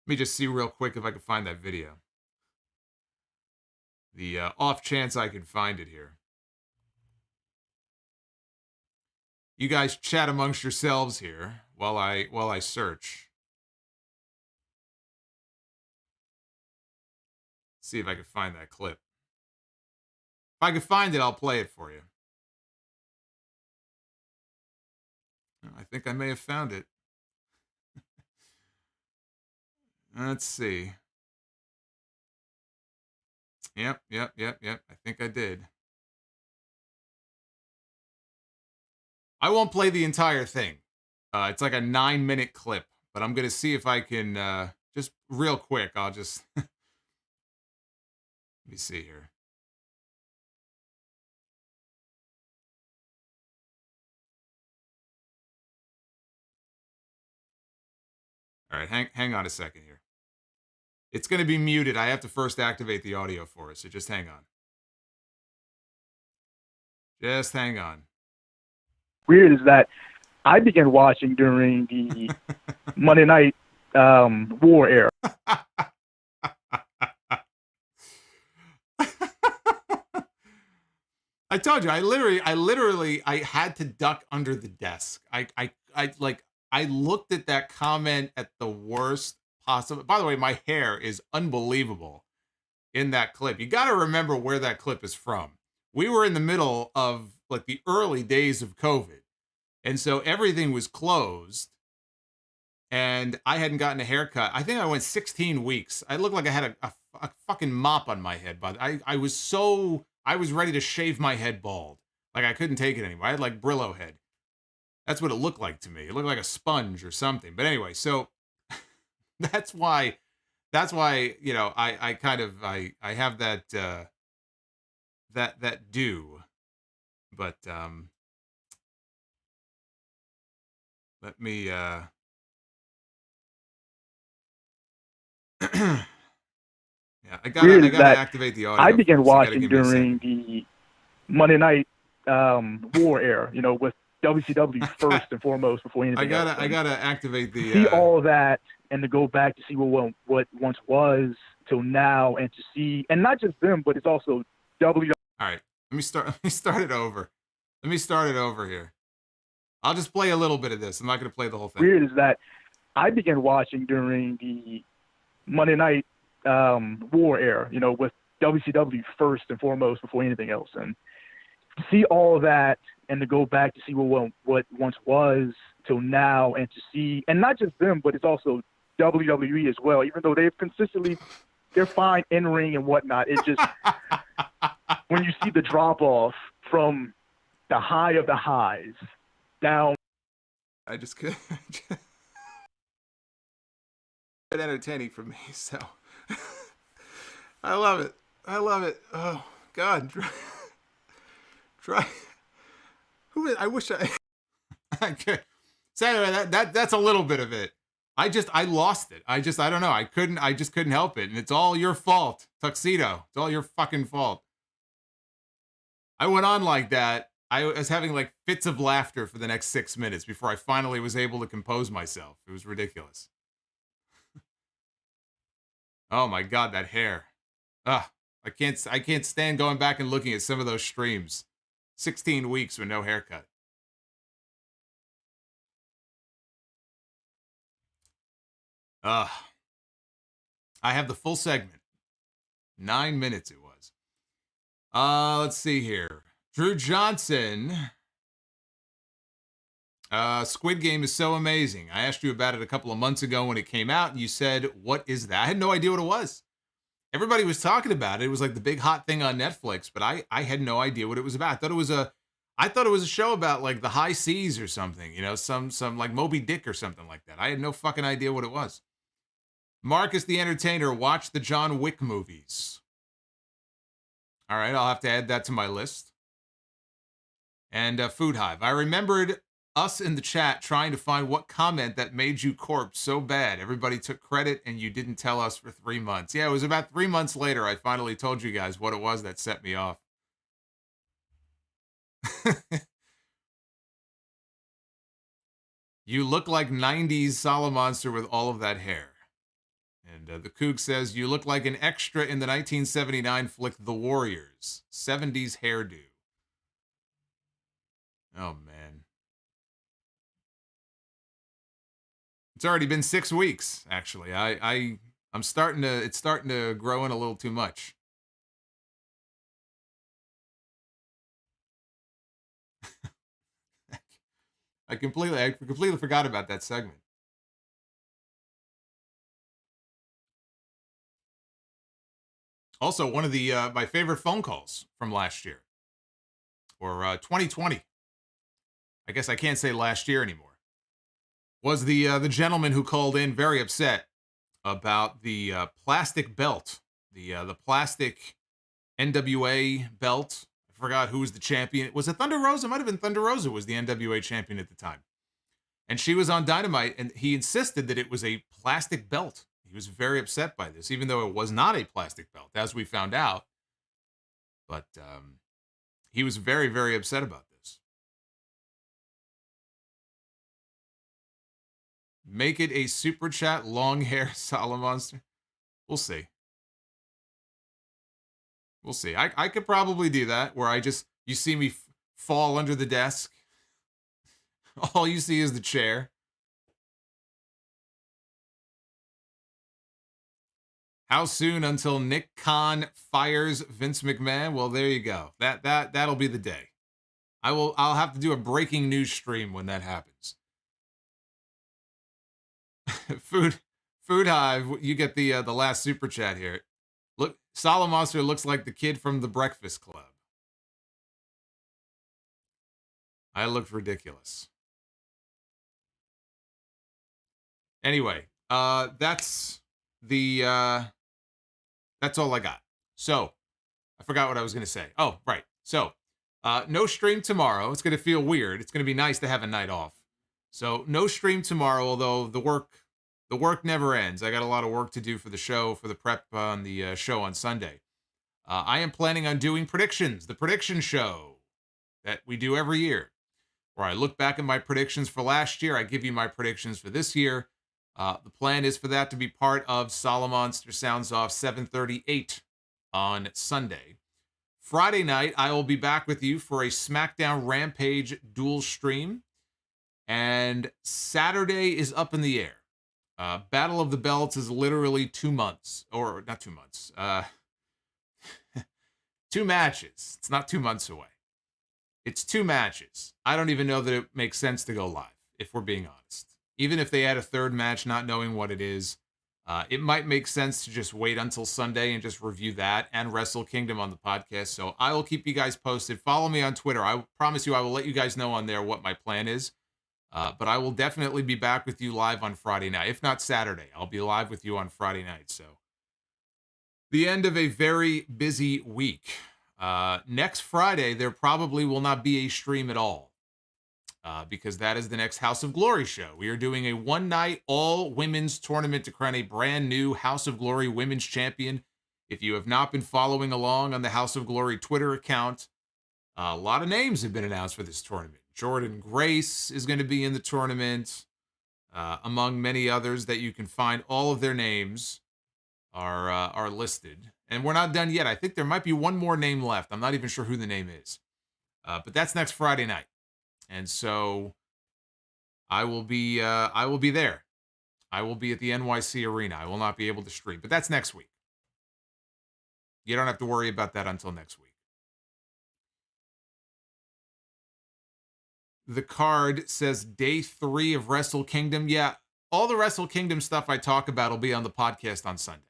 Let me just see real quick if I can find that video. The off chance I can find it here. You guys chat amongst yourselves here while I search. See if I can find that clip. If I can find it, I'll play it for you. think I may have found it. Let's see. Yep. I think I did. I won't play the entire thing. It's like a 9-minute clip, but I'm going to see if I can, just real quick, I'll just, let me see here. All right, hang on a second here. It's going to be muted. I have to first activate the audio for it, so just hang on. Just hang on. Weird is that I began watching during the Monday Night War era. I told you, I literally had to duck under the desk. I looked at that comment at the worst possible. By the way, my hair is unbelievable in that clip. You got to remember where that clip is from. We were in the middle of like the early days of COVID. And so everything was closed. And I hadn't gotten a haircut. I think I went 16 weeks. I looked like I had a fucking mop on my head, but I was ready to shave my head bald. Like I couldn't take it anymore. I had like Brillo head. That's what it looked like to me. It looked like a sponge or something. But anyway, so that's why, you know, I kind of, I have that, that due, but, let me, yeah, I gotta activate the audio. I began watching during the Monday Night War era, you know, with WCW first and foremost before anything else. I gotta activate the see all of that and to go back to see what once was till now and to see, and not just them, but it's also WWE. All right, let me start it over. Let me start it over here. I'll just play a little bit of this. I'm not gonna play the whole thing. Weird is that I began watching during the Monday Night War era, you know, with WCW first and foremost before anything else, and to see all of that and to go back to see what once was till now and to see, and not just them, but it's also WWE as well, even though they're fine in ring and whatnot. It's just when you see the drop off from the high of the highs down. I just couldn't. Entertaining for me, so I love it. Oh God, try. I wish I. Okay. So anyway, that's a little bit of it. I lost it. I don't know. I just couldn't help it, and it's all your fault, Tuxedo. It's all your fucking fault. I went on like that. I was having like fits of laughter for the next 6 minutes before I finally was able to compose myself. It was ridiculous. Oh my God, that hair. I can't stand going back and looking at some of those streams. 16 weeks with no haircut. I have the full segment. 9 minutes it was. Let's see here. Drew Johnson. Squid Game is so amazing. I asked you about it a couple of months ago when it came out, and you said, what is that? I had no idea what it was. Everybody was talking about it. It was like the big hot thing on Netflix, but I had no idea what it was about. I thought it was a show about like the high seas or something, you know, some like Moby Dick or something like that. I had no fucking idea what it was. Marcus the Entertainer, watch the John Wick movies. All right, I'll have to add that to my list. And Food Hive. I remembered us in the chat trying to find what comment that made you corpse so bad. Everybody took credit and you didn't tell us for 3 months. Yeah, it was about 3 months later I finally told you guys what it was that set me off. You look like 90s Solomonster with all of that hair. And the Coog says, you look like an extra in the 1979 flick The Warriors. 70s hairdo. Oh, man. It's already been 6 weeks, actually. It's starting to grow in a little too much. I completely forgot about that segment. Also, one of the my favorite phone calls from last year, or 2020. I guess I can't say last year anymore. Was the gentleman who called in very upset about the plastic belt, the plastic NWA belt. I forgot who was the champion. Was it Thunder Rosa? It might have been Thunder Rosa was the NWA champion at the time. And she was on Dynamite, and he insisted that it was a plastic belt. He was very upset by this, even though it was not a plastic belt, as we found out. But he was very, very upset about this. Make it a super chat long hair Solomonster. We'll see. We'll see. I could probably do that, where you see me fall under the desk. All you see is the chair. How soon until Nick Khan fires Vince McMahon? Well, there you go. That'll be the day. I'll have to do a breaking news stream when that happens. Food Hive, you get the last super chat here. Look, Solomonster looks like the kid from the Breakfast Club. I looked ridiculous. Anyway, that's all I got. So, I forgot what I was going to say. Oh, right. So, no stream tomorrow. It's going to feel weird. It's going to be nice to have a night off. So, no stream tomorrow, although the work never ends. I got a lot of work to do for the show, for the prep on the show on Sunday. I am planning on doing predictions, the prediction show that we do every year, where I look back at my predictions for last year. I give you my predictions for this year. The plan is for that to be part of Solomonster Sounds Off 7:38 on Sunday. Friday night, I will be back with you for a SmackDown Rampage dual stream. And Saturday is up in the air. Battle of the Belts is literally 2 months. Or not 2 months. 2 matches. It's not 2 months away. It's 2 matches. I don't even know that it makes sense to go live, if we're being honest. Even if they add a third match, not knowing what it is, it might make sense to just wait until Sunday and just review that and Wrestle Kingdom on the podcast. So I will keep you guys posted. Follow me on Twitter. I promise you I will let you guys know on there what my plan is. But I will definitely be back with you live on Friday night. If not Saturday, I'll be live with you on Friday night. So the end of a very busy week. Next Friday, there probably will not be a stream at all. Because that is the next House of Glory show. We are doing a one-night all-women's tournament to crown a brand new House of Glory women's champion. If you have not been following along on the House of Glory Twitter account, a lot of names have been announced for this tournament. Jordan Grace is going to be in the tournament, among many others that you can find. All of their names are listed. And we're not done yet. I think there might be one more name left. I'm not even sure who the name is. But that's next Friday night. And so I will be there. I will be at the NYC Arena. I will not be able to stream, but that's next week. You don't have to worry about that until next week. The card says day 3 of Wrestle Kingdom. Yeah, all the Wrestle Kingdom stuff I talk about will be on the podcast on Sunday.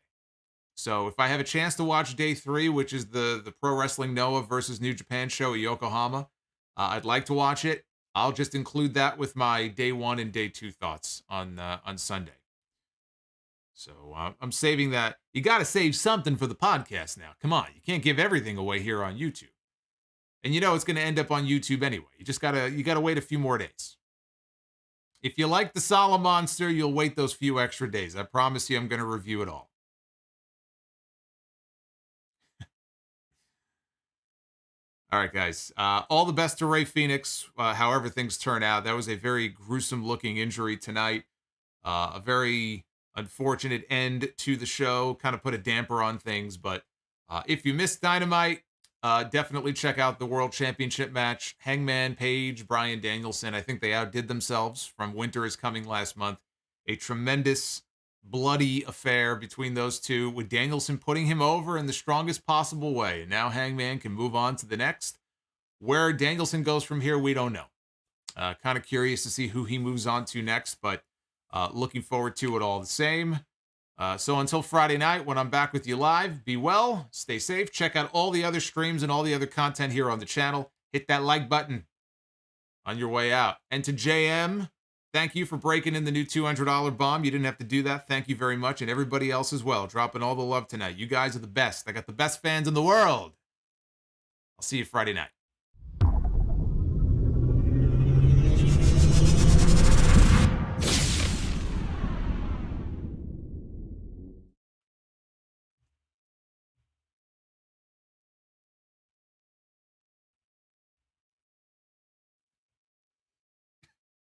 So if I have a chance to watch day 3, which is the Pro Wrestling Noah versus New Japan show at Yokohama, I'd like to watch it. I'll just include that with my day 1 and day 2 thoughts on Sunday. So I'm saving that. You got to save something for the podcast now. Come on, you can't give everything away here on YouTube. And you know it's going to end up on YouTube anyway. You gotta wait a few more days. If you like the Solomonster, you'll wait those few extra days. I promise you, I'm going to review it all. All right, guys. All the best to Rey Fenix, however things turn out. That was a very gruesome-looking injury tonight. A very unfortunate end to the show. Kind of put a damper on things. But if you missed Dynamite, definitely check out the World Championship match. Hangman Page, Bryan Danielson. I think they outdid themselves from Winter is Coming last month. A tremendous, bloody affair between those two, with Danielson putting him over in the strongest possible way. And now Hangman can move on to the next. Where Danielson goes from here, we don't know. Kind of curious to see who he moves on to next, but looking forward to it all the same. So until Friday night, when I'm back with you live, be well, stay safe, check out all the other streams and all the other content here on the channel. Hit that like button on your way out. And to JM, thank you for breaking in the new $200 bomb. You didn't have to do that. Thank you very much. And everybody else as well, dropping all the love tonight. You guys are the best. I got the best fans in the world. I'll see you Friday night.